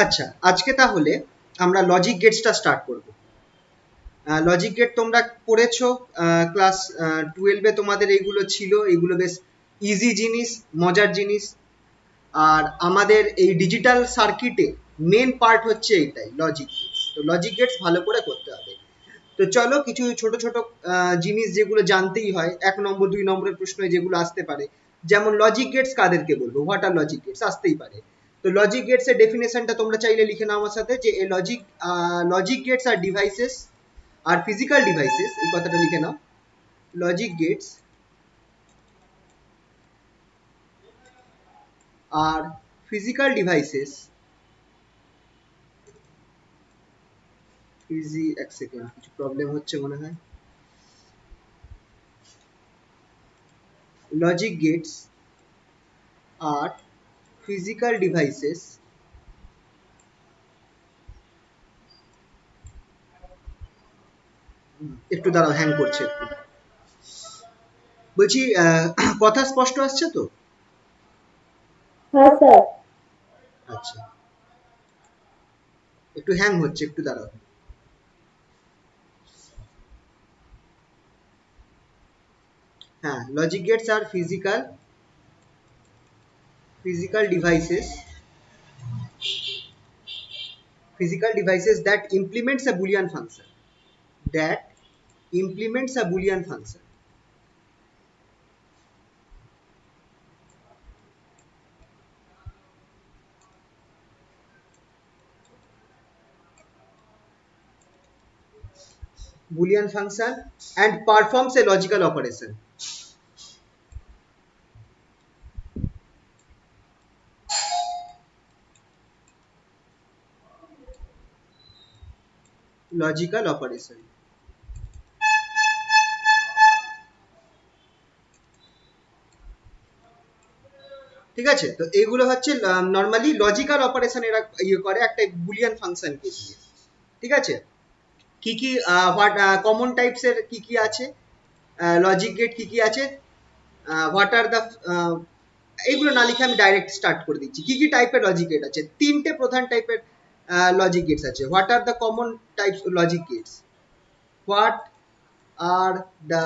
আচ্ছা, আজকে তাহলে আমরা লজিক গেটসটা স্টার্ট করব। লজিক গেট তোমরা পড়েছো, ক্লাস 12-এ তোমাদের এইগুলো ছিল। এইগুলো বেশ ইজি জিনিস, মজার জিনিস। আর আমাদের এই ডিজিটাল সার্কিটে মেন পার্ট হচ্ছে এইটাই, লজিক গেটস। তো লজিক গেটস ভালো করে করতে হবে। তো চলো কিছু ছোট ছোট জিনিস যেগুলো জানতেই হয়, 1 নম্বর 2 নম্বরের প্রশ্ন যেগুলো আসতে পারে, যেমন লজিক গেটস কাদেরকে বলবো, হোয়াট আর লজিক গেটস আসতেই পারে। তো লজিক গেটস এর ডেফিনেশনটা তোমরা চাইলে লিখে নাও আমার সাথে, যে এ লজিক গেটস আর ডিভাইসেস আর ফিজিক্যাল ডিভাইসেস, এই কথাটা লিখে নাও। লজিক গেটস আর ফিজিক্যাল ডিভাইসেস, এক সেকেন্ড, কিছু প্রবলেম হচ্ছে মনে হয়। লজিক গেটস আর ফিজিক্যাল ডিভাইসেস, একটু দাঁড়াও, হ্যাং করছে একটু। বলছি কথা স্পষ্ট আসছে তো? হ্যাঁ স্যার। আচ্ছা, একটু হ্যাং হচ্ছে, একটু দাঁড়াও। হ্যাঁ, লজিক গেটস আর physical devices, that implements a boolean function, that implements a boolean function. Boolean function and performs a logical operation. Logical operation. ঠিক আছে, তো এইগুলো হচ্ছে নর্মালি লজিক্যাল অপারেশন এরা ইয়ে করে একটা বুলিয়ান ফাংশনকে দিয়ে। ঠিক আছে, কি কি হোয়াট কমন টাইপস এর কি কি আছে, লজিক গেট কি কি আছে, হোয়াট আর দ্য, এইগুলো না লিখে আমি ডাইরেক্ট স্টার্ট করে দিচ্ছি। কি কি টাইপের লজিক গেট আছে? তিনটে প্রধান টাইপের লজিক গেটস আছে। What are the common types logic gates? What are the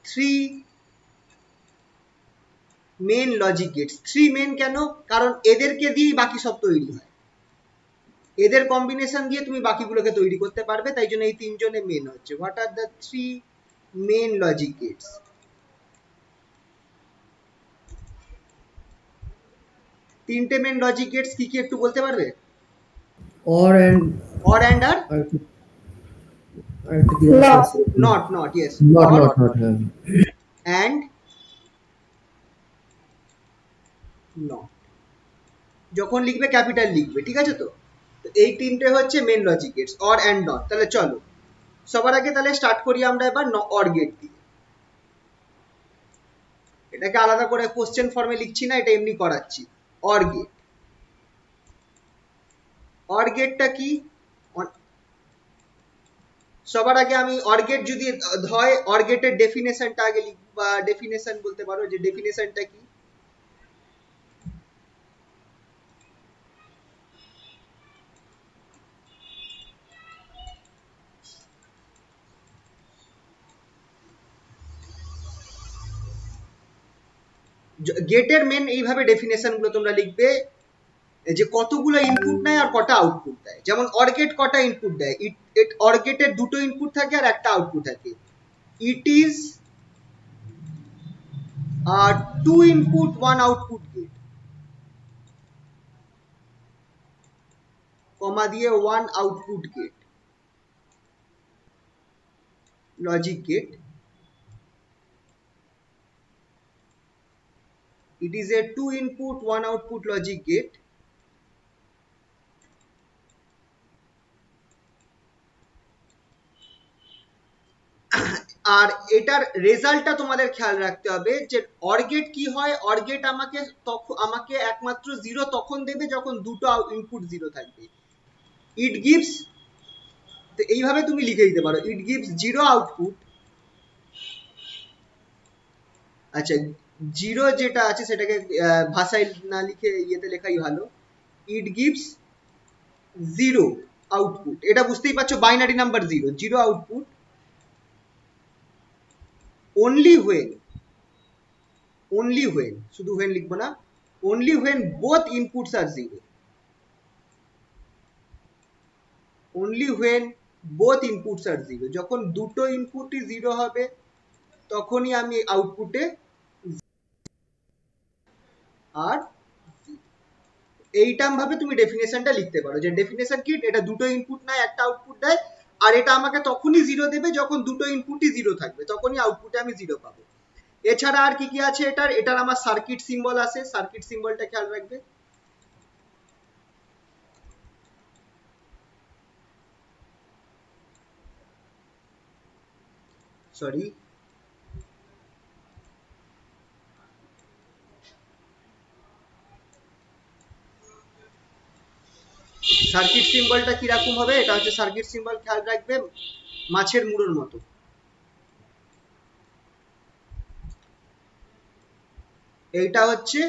three main logic gates? Three main কেন? কারণ এদেরকে দিয়েই বাকি সব তৈরি হয়, এদের কম্বিনেশন দিয়ে তুমি বাকিগুলোকে তৈরি করতে পারবে, তাই জন্য এই তিনজনে মেন হচ্ছে। What are the three main logic gates? তিনটে মেন লজিক গেটস কি কি একটু বলতে পারবে? or and অর অ্যান্ড আর আরেকটা কি আছে Not. আছে not yes, not or not not হ্যাঁ অ্যান্ড নট। যখন লিখবে ক্যাপিটাল লিখবে, ঠিক আছে তো? তো এই তিনটে হচ্ছে main logic gates, or and not. তাহলে চলো সবার আগে তাহলে স্টার্ট করি আমরা এবার অর গেট দিয়ে। এটাকে আলাদা করে কোশ্চেন ফর্মে লিখছি না, এটা এমনি করাচ্ছি। অর গেট, অর গেটটা কি? সবার আগে আমি অর গেট যদি হয়, অর গেটের ডেফিনেশনটা আগে লিখব, বা ডেফিনেশন বলতে পারো, যে ডেফিনেশনটা কি। গেটের মেন এইভাবে ডেফিনেশন গুলো তোমরা লিখবে, যে কতগুলো ইনপুট নেয় আর কটা আউটপুট দেয়। যেমন অর গেট কটা ইনপুট দেয়? অর গেটের দুটো ইনপুট থাকে আর একটা আউটপুট থাকে। It is two input one output gate, comma দিয়ে one output gate, logic gate. It is a two input one output logic gate. আর এটার রেজাল্টটা তোমাদের খেয়াল রাখতে হবে, যে অর গেট কি হয়? অর গেট আমাকে একমাত্র জিরো তখন দেবে যখন দুটো ইনপুট জিরো থাকবে। ইট গিভস, তো এইভাবে তুমি লিখে দিতে পারো, ইট গিভস জিরো আউটপুট। আচ্ছা, জিরো যেটা আছে সেটাকে ভাষায় না লিখে ইয়েতে লেখাই ভালো। It gives zero output. এটা বুঝতেই পারছো, binary number zero, zero output only when শুধু when লিখবো না, only when both inputs are zero, only when both inputs are zero, যখন দুটো ইনপুটই জিরো হবে তখনই আমি আউটপুটে আর এইটাম ভাবে তুমি ডেফিনেশনটা লিখতে পারো, যে ডেফিনেশন কি, এটা দুটো ইনপুট নয় একটা আউটপুট দেয়, আর এটা আমাকে তখনই জিরো দেবে যখন দুটো ইনপুটই জিরো থাকবে, তখনই আউটপুটে আমি জিরো পাবো। এছাড়া আর কি কি আছে এটার, এটার আমার সার্কিট সিম্বল আছে, সার্কিট সিম্বলটা খেয়াল রাখবে। সরি, সার্কিট সিম্বলটা কিরকম হবে, এটা হচ্ছে সার্কিট সিম্বল, খেয়াল রাখবে মাছের মুড়োর মতো। এইটা হচ্ছে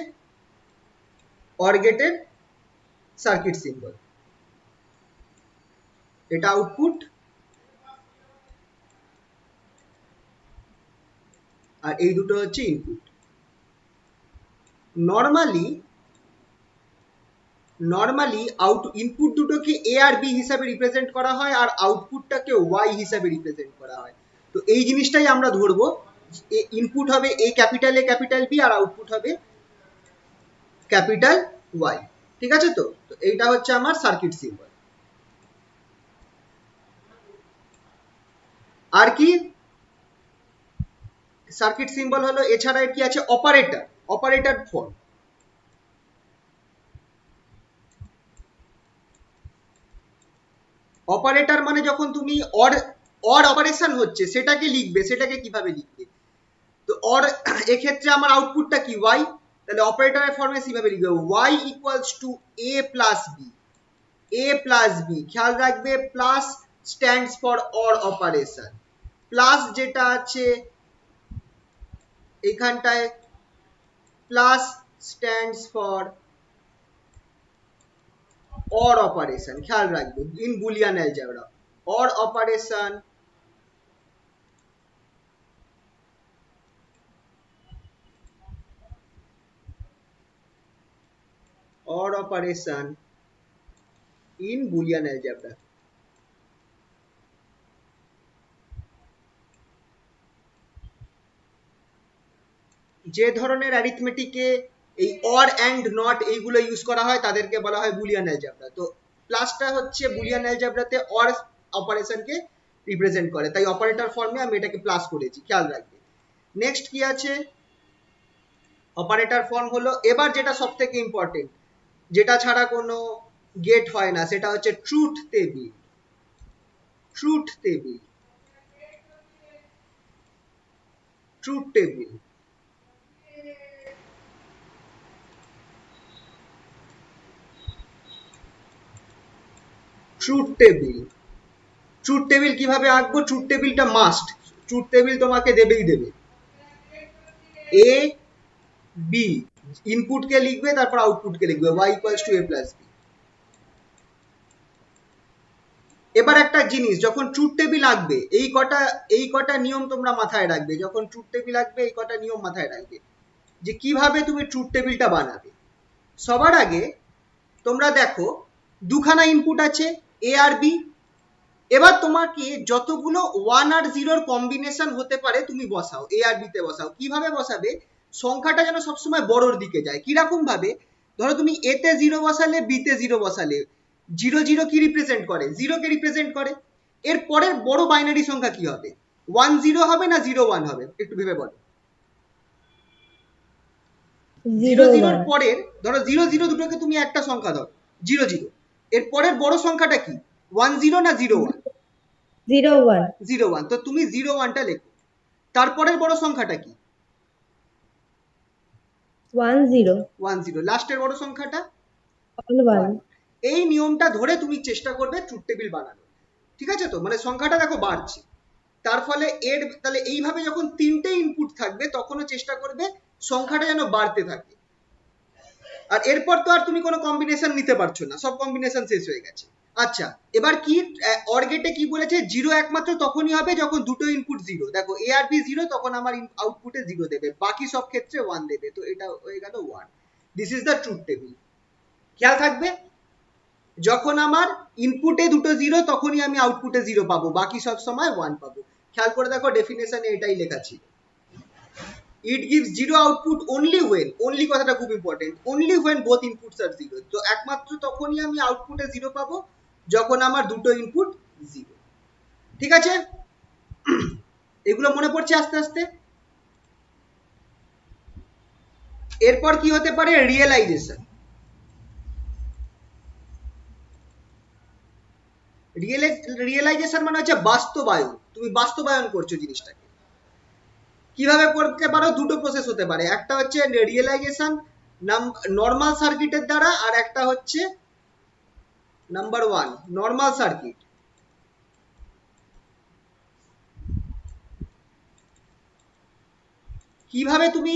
অর গেটের সার্কিট সিম্বল, এটা আউটপুট আর এই দুটো হচ্ছে ইনপুট। নর্মালি ইনপুট দুটোকে এ আর বি হিসাবে রিপ্রেজেন্ট করা হয় আর আউটপুটটাকে ওয়াই হিসাবে রিপ্রেজেন্ট করা হয়। তো এই জিনিসটাই আমরা ধরবো, ইনপুট হবে A capital A capital B আর আউটপুট হবে ক্যাপিটাল ওয়াই। ঠিক আছে, তো এইটা হচ্ছে আমার সার্কিট সিম্বল। আর কি সার্কিট সিম্বল হলো, এছাড়া কি আছে, অপারেটর ফর্ম। অপারেটর মানে যখন তুমি অর অপারেশন হচ্ছে সেটাকে লিখবে, সেটাকে কিভাবে লিখবে, তো অর এক্ষেত্রে আমার আউটপুটটা কি ওয়াই, তাহলে অপারেটরের ফর্মে কিভাবে লিখবে, Y equals to A plus B, A plus B, খেয়াল রাখবে plus stands for or operation, plus যেটা আছে এখানটায় plus stands for or operation, খেয়াল রাখবে in Boolean algebra, or operation in Boolean algebra. যে ধরনের অ্যারিথমেটিকে এই অর অ্যান্ড নট এইগুলো ইউজ করা হয় তাদেরকে বলা হয় বুলিয়ান অ্যালজেব্রা। তো প্লাসটা হচ্ছে বুলিয়ান অ্যালজেব্রাতে অর অপারেশনকে রিপ্রেজেন্ট করে, তাই অপারেটর ফর্মে আমি এটাকে প্লাস করেছি, খেয়াল রাখবে। নেক্সট কি আছে, অপারেটর ফর্ম হলো, এবার যেটা সব থেকে ইম্পর্টেন্ট, যেটা ছাড়া কোনো গেট হয় না, সেটা হচ্ছে truth table. Truth table, truth table, truth table, truth table কিভাবে আঁকবো, ট্রুথ টেবিলটা মাস্ট, ট্রুথ টেবিল তোমাকে দেবেই দেবে। এ বি ইনপুটকে লিখবে, তারপর আউটপুটকে লিখবে, y equals to a plus b. এবার একটা জিনিস, যখন ট্রুথ টেবিল আঁকবে এই কটা নিয়ম তোমরা মাথায় রাখবে, যখন ট্রুথ টেবিল আঁকবে এই কটা নিয়ম মাথায় রাখবে যে কিভাবে তুমি ট্রুথ টেবিলটা বানাবে। সবার আগে তোমরা দেখো দুখানা ইনপুট আছে এ আর বি, এবার তোমাকে যতগুলো 1 আর 0 কম্বিনেশন হতে পারে তুমি বসাও, এ আর বি তে বসাও। কিভাবে বসাবে, সংখ্যাটা যেন সবসময় বড়র দিকে যায়। কিরকম ভাবে, ধরো তুমি এ তে 0 বসালে, বি তে 0 বসালে, 0 কি রিপ্রেজেন্ট করে, 0 কে রিপ্রেজেন্ট করে। এর পরের বড় বাইনারি সংখ্যা কি হবে, 1 0 হবে না 0 1 হবে, একটু ভেবে বলো। 0 0 এর পরের, ধরো 0 0 দুটোকে তুমি একটা সংখ্যা ধরো 0 0, এর পরের বড় সংখ্যাটা কি, 1 0 না 0 1, 0 1, তো তুমি 0 1 টা লেখো। তারপরের বড় সংখ্যাটা কি, 1 0, লাস্টের বড় সংখ্যাটা 1। এই নিয়মটা ধরে তুমি চেষ্টা করবে ট্রুথ টেবিল বানানো, ঠিক আছে, তো মানে সংখ্যাটা দেখো বাড়ছে, তার ফলে তাহলে এইভাবে যখন তিনটে ইনপুট থাকবে তখনও চেষ্টা করবে সংখ্যাটা যেন বাড়তে থাকে। আর এরপর তো আর তুমি কোনো কম্বিনেশন নিতে পারছো না, সব কম্বিনেশন শেষ হয়ে গেছে। আচ্ছা, এবার কি অর গেটে কি বলেছে, জিরো একমাত্র তখনই হবে যখন দুটো ইনপুট জিরো। দেখো এ আর বি জিরো, তখন আমার আউটপুটে জিরো দেবে, বাকি সব ক্ষেত্রে ওয়ান দেবে, তো এটা হয়ে গেল one. This is the truth table. খেয়াল থাকবে, যখন আমার ইনপুটে দুটো জিরো তখনই আমি আউটপুটে জিরো পাবো, বাকি সব সময় ওয়ান পাবো। খেয়াল করে দেখো ডেফিনেশনে এটাই লেখা ছিল। It gives zero output only when, only কথাটা খুব important, only when both inputs are zero। তো একমাত্র তখনই আমি আউটপুটে জিরো পাবো যখন আমার দুটো ইনপুট জিরো। ঠিক আছে, এগুলো মনে পড়ছে আস্তে আস্তে। এরপর কি হতে পারে, রিয়েলাইজেশন। রিয়েলাইজেশন মানে হচ্ছে বাস্তবায়ন, তুমি বাস্তবায়ন করছো জিনিসটাকে। কিভাবে করতে পারো, দুটো প্রসেস হতে পারে, একটা হচ্ছে রিয়েলাইজেশন নর্মাল সার্কিটের দ্বারা, আর একটা হচ্ছে নাম্বার ওয়ান নর্মাল সার্কিট। কিভাবে তুমি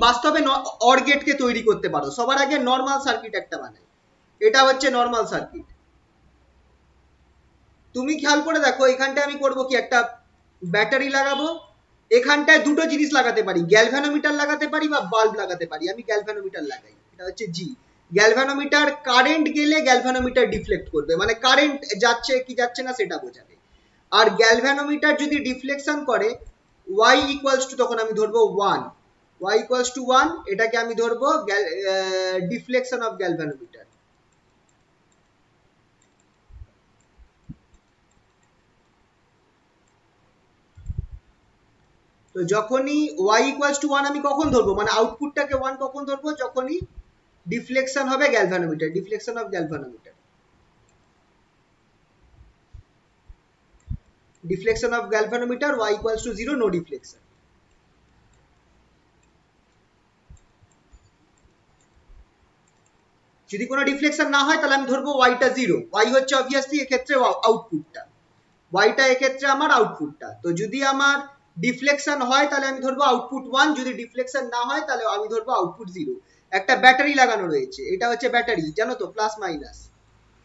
বাস্তবে অর গেটকে তৈরি করতে পারো, সবার আগে নর্মাল সার্কিট একটা বানাই, এটা হচ্ছে নর্মাল সার্কিট। তুমি খেয়াল করে দেখো, এখানটায় আমি করব কি, একটা ব্যাটারি লাগাবো, এখানটায় দুটো জিনিস লাগাতে পারি, গ্যালভানোমিটার লাগাতে পারি বা বাল্ব লাগাতে পারি। আমি গ্যালভানোমিটার লাগাই, এটা হচ্ছে জি। গ্যালভানোমিটার, কারেন্ট গেলে গ্যালভানোমিটার ডিফ্লেক্ট করবে, মানে কারেন্ট যাচ্ছে কি যাচ্ছে না সেটা বোঝাবে। আর গ্যালভানোমিটার যদি ডিফ্লেকশন করে, y ইকুয়ালস টু, তখন আমি ধরবো 1, y ইকুয়ালস টু 1, এটাকে আমি ধরবো ডিফ্লেকশন অফ গ্যালভানোমিটার। তো যখনই y ইকুয়ালস টু 1 আমি কখন ধরবো, মানে আউটপুটটাকে 1 কখন ধরবো, যখনই ডিফ্লেকশন হবে galvanometer, deflection of galvanometer, deflection of galvanometer, y equals to 0, no deflection. যদি কোনো ডিফ্লেকশন না হয় তাহলে আমি ধরবো ওয়াইটা জিরো, ওয়াই হচ্ছে অবভিয়াসলি এক্ষেত্রে আউটপুটটা, ওয়াইটা এক্ষেত্রে আমার আউটপুটটা। তো যদি আমার ডিফ্লেকশন হয় তাহলে আমি ধরবো আউটপুট ওয়ান, যদি ডিফ্লেকশন না হয় তাহলে আমি ধরবো আউটপুট জিরো। একটা ব্যাটারি লাগানো রয়েছে, এটা হচ্ছে ব্যাটারি, জানো তো, প্লাস মাইনাস,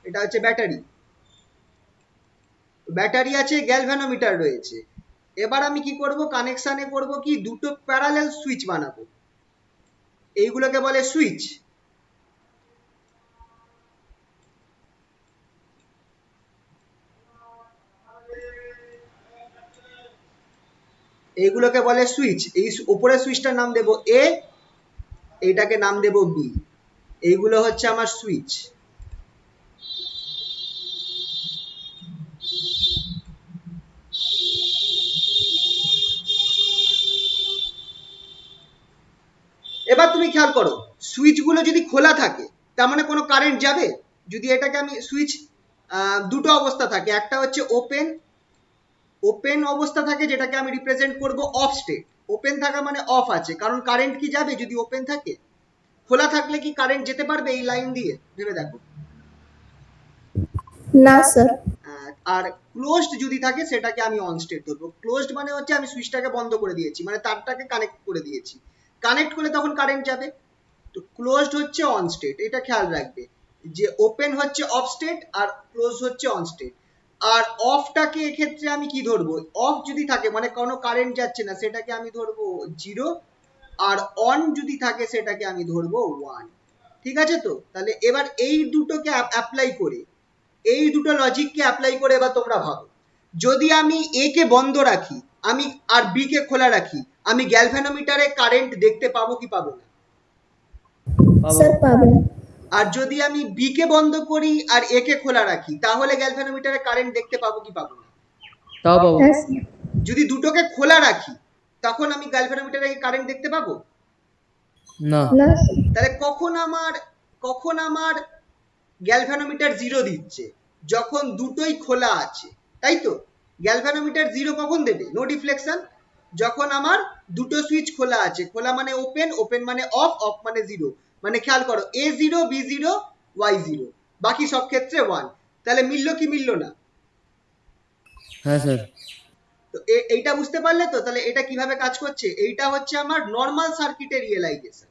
এটা হচ্ছে ব্যাটারি। ব্যাটারি আছে, গ্যালভানোমিটার রয়েছে। এবার আমি কি করব, কানেকশানে করব কি, দুটো প্যারালাল সুইচ বানাবো, এইগুলোকে বলে সুইচ। এইগুলোকে বলে সুইচ। এই উপরের সুইচটার নাম দেব এ, এইটাকে নাম দেব বি, এইগুলো হচ্ছে আমার সুইচ। এবার তুমি খেয়াল করো, সুইচগুলো যদি খোলা থাকে তার মানে কোনো কারেন্ট যাবে। যদি এটাকে আমি সুইচ, দুটো অবস্থা থাকে, একটা হচ্ছে ওপেন, ওপেন অবস্থা থাকে যেটাকে আমি রিপ্রেজেন্ট করব অফ স্টেট। ওপেন থাকা মানে অফ আছে, কারণ কারেন্ট কি যাবে যদি ওপেন থাকে। খোলা থাকলে কি কারেন্ট যেতে পারবে এই লাইন দিয়ে, ভেবে দেখো। না স্যার। আর ক্লোজড যদি থাকে সেটাকে আমি অন স্টেট ধরবো। ক্লোজড মানে হচ্ছে আমি সুইচটাকে বন্ধ করে দিয়েছি, মানে তারটাকে কানেক্ট করে দিয়েছি, কানেক্ট করলে তখন কারেন্ট যাবে। তো ক্লোজড হচ্ছে অন স্টেট, এটা খেয়াল রাখবে যে ওপেন হচ্ছে অফ স্টেট আর ক্লোজ হচ্ছে অন স্টেট। আর অফটাকে এক্ষেত্রে আমি কি ধরবো, অফ যদি থাকে মানে কোনো কারেন্ট যাচ্ছে না, সেটাকে আমি ধরবো জিরো। আর অন যদি থাকে সেটাকে আমি ধরবো ওয়ান। ঠিক আছে, তো তাহলে এবার এই দুটোকে অ্যাপ্লাই করে, এই দুটো লজিককে অ্যাপ্লাই করে এবার তোমরা ভাবো, যদি আমি এ কে বন্ধ রাখি, আমি আর বি কে খোলা রাখি, আমি গ্যালভানোমিটারে কারেন্ট দেখতে পাবো কি পাবো না? স্যার পাবেন। আর যদি আমি বি কে বন্ধ করি আর এ কে খোলা রাখি, তাহলে গ্যালভানোমিটারে কারেন্ট দেখতে পাবো কি পাবো না? তাও পাবো। হ্যাঁ স্যার। যদি দুটোকে খোলা রাখি তখন আমি গ্যালভানোমিটারে কারেন্ট দেখতে পাবো না। না স্যার। তাহলে কখন আমার গ্যালভানোমিটার জিরো দিচ্ছে, যখন দুটোই খোলা আছে, তাই তো। গ্যালভানোমিটার জিরো কখন দেবে, নো ডিফ্লেকশন, যখন আমার দুটো সুইচ খোলা আছে। খোলা মানে ওপেন, ওপেন মানে অফ, অফ মানে জিরো। মানে খেয়াল করো, A zero, B zero, Y zero, বাকি সব ক্ষেত্রে ওয়ান। তাহলে মিললো কি মিললো না? হ্যাঁ স্যার। তো এইটা বুঝতে পারলে তো? তাহলে এটা কিভাবে কাজ করছে, এইটা হচ্ছে আমার নর্মাল সার্কিটের রিয়েলাইজেশন।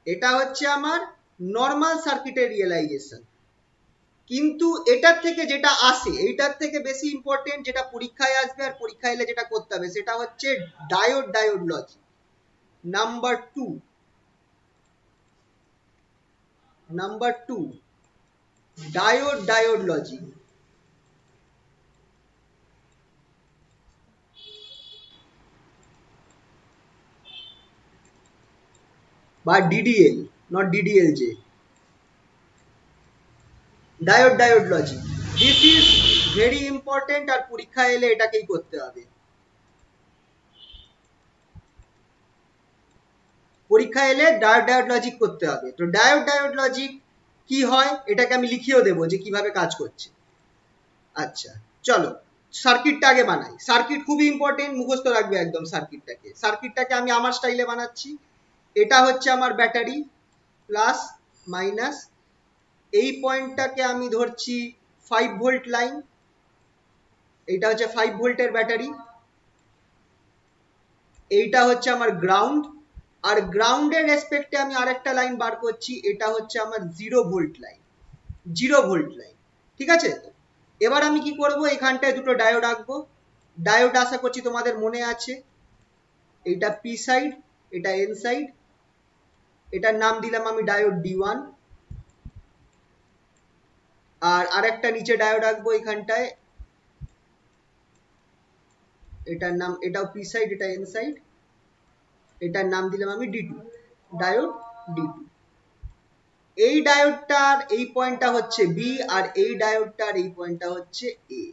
এটা হচ্ছে আমার নর্মাল সার্কিটের রিয়েলাইজেশন। কিন্তু এটার থেকে যেটা আসে, এইটার থেকে বেশি ইম্পর্টেন্ট, যেটা পরীক্ষায় আসবে আর পরীক্ষায় এলে যেটা করতে হবে, সেটা হচ্ছে diode logic number two diode logic. বা DDL, not DDLJ, diode logic. This is very important, আর পরীক্ষা এলে এটাকেই করতে হবে। পরীক্ষা এলে ডায়োড লজিক করতে হবে। তো ডায়োড লজিক কি হয় এটাকে আমি লিখিয়েও দেবো যে কিভাবে কাজ করছে। আচ্ছা চলো সার্কিটটা আগে বানাই। সার্কিট খুবই ইম্পর্টেন্ট, মুখস্থ রাখবে একদম। সার্কিটটাকে আমি আমার স্টাইলে বানাচ্ছি। এটা হচ্ছে আমার ব্যাটারি, প্লাস মাইনাস। এই পয়েন্টটাকে আমি ধরছি 5 ভোল্ট লাইন, এইটা হচ্ছে 5 ভোল্টের ব্যাটারি। এইটা হচ্ছে আমার গ্রাউন্ড, আর গ্রাউন্ডের রেসপেক্টে আমি আরেকটা লাইন বার করছি, এটা হচ্ছে আমার 0 ভোল্ট লাইন। ঠিক আছে, এবার আমি কি করব, এখানটায় দুটো ডায়োড আঁকবো। ডায়োড আশা করছি তোমাদের মনে আছে, এটা পি সাইড, এটা এন সাইড। এটার নাম দিলাম আমি ডায়োড D1। আর আরেকটা নিচে ডায়োড আঁকবো এখানটায়, এটার নাম, এটাও পি সাইড, এটা এন সাইড। এটার নাম দিলাম আমি D2, ডায়োড D2। এই ডায়োডটার এই পয়েন্টটা হচ্ছে বি, আর এই ডায়োডটার এই পয়েন্টটা হচ্ছে এ।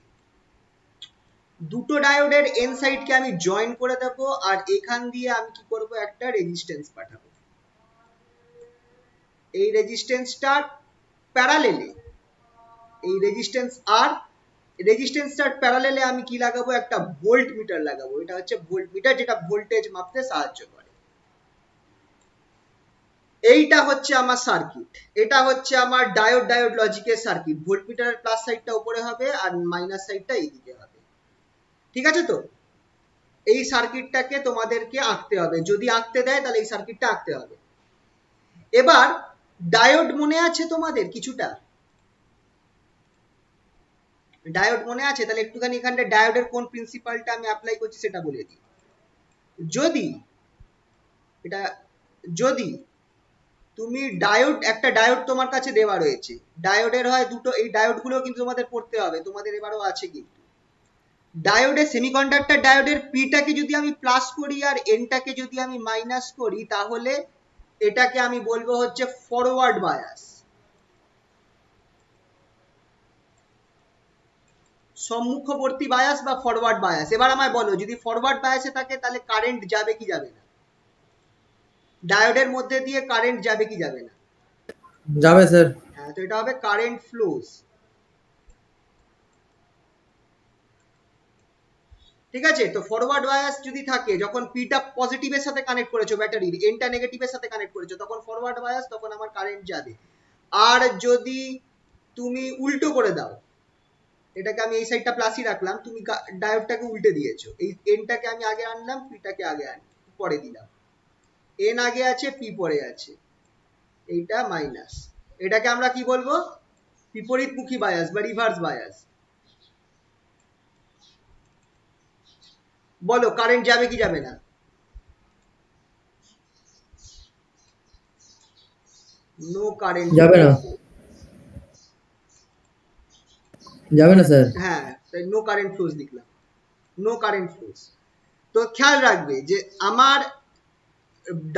দুটো ডায়োডের এন সাইডকে আমি জয়েন করে দেব, আর এখান দিয়ে আমি কি করব, একটা রেজিস্ট্যান্স পাঠাবো। এই রেজিস্ট্যান্সটার প্যারালেলে, এই রেজিস্ট্যান্সটার প্যারালেলে আমি কি লাগাবো, একটা ভোল্ট মিটার লাগাবো। এটা হচ্ছে ভোল্ট মিটার, যেটা ভোল্টেজ মাপতে সাহায্য করে। এইটা হচ্ছে আমার সার্কিট, এটা হচ্ছে আমার ডায়োড লজিকের সার্কিট। ভোল্ট মিটারের প্লাস সাইডটা উপরে হবে আর মাইনাস সাইডটা এইদিকে হবে। ঠিক আছে, তো এই সার্কিটটাকে তোমাদেরকে আঁকতে হবে, যদি আঁকতে দেয় তাহলে এই সার্কিটটা আঁকতে হবে। এবার ডায়োড মনে আছে তোমাদের কিছুটা? ডায়োড মনে আছে? তাহলে একটুখানি এখানটা ডায়োডের কোন প্রিন্সিপালটা আমি অ্যাপ্লাই করছি সেটা বলে দিই। যদি এটা, যদি তুমি একটা ডায়োড তোমার কাছে দেওয়া রয়েছে, ডায়োডের হয় দুটো, এই ডায়োডগুলো কিন্তু তোমাদের পড়তে হবে, তোমাদের এবারও আছে কিন্তু। ডায়োডের সেমিকন্ডাক্টর ডায়োডের পিটাকে যদি আমি প্লাস করি আর এনটাকে যদি আমি মাইনাস করি, তাহলে এটাকে আমি বলবো হচ্ছে ফরওয়ার্ড বায়াস, সম্মুখবর্তী বায়াস বা ফরওয়ার্ড বায়াস। এবার আমায় বলো, যদি ফরওয়ার্ড বায়াসে থাকে তাহলে কারেন্ট যাবে কি যাবে না? ডায়োডের মধ্যে দিয়ে কারেন্ট যাবে কি যাবে না? যাবে স্যার। হ্যাঁ, তো এটা হবে কারেন্ট ফ্লোস। ঠিক আছে, তো ফরওয়ার্ড বায়াস যদি থাকে, যখন পিটা পজিটিভের সাথে কানেক্ট করেছো ব্যাটারির, এনটা নেগেটিভের সাথে কানেক্ট করেছো, তখন ফরওয়ার্ড বায়াস, তখন আমার কারেন্ট যাবে। আর যদি তুমি উল্টো করে দাও, এটাকে আমি এই সাইডটা প্লাসই রাখলাম, তুমি ডায়োডটাকে উল্টে দিয়েছো, এই এনটাকে আমি আগে আনলাম, পিটাকে আগে পরে দিলাম। এন আগে আছে, পি পরে আছে, এইটা মাইনাস। এটাকে আমরা কি বলবো, বিপরীতমুখী বায়াস বা রিভার্স বায়াস। বলো কারেন্ট যাবে কি যাবে না? নো কারেন্ট যাবে না, যাবে না স্যার। হ্যাঁ, তাই নো কারেন্ট ফ্লোস লিখলাম, নো কারেন্ট ফ্লোস। তো খেয়াল রাখবে যে আমার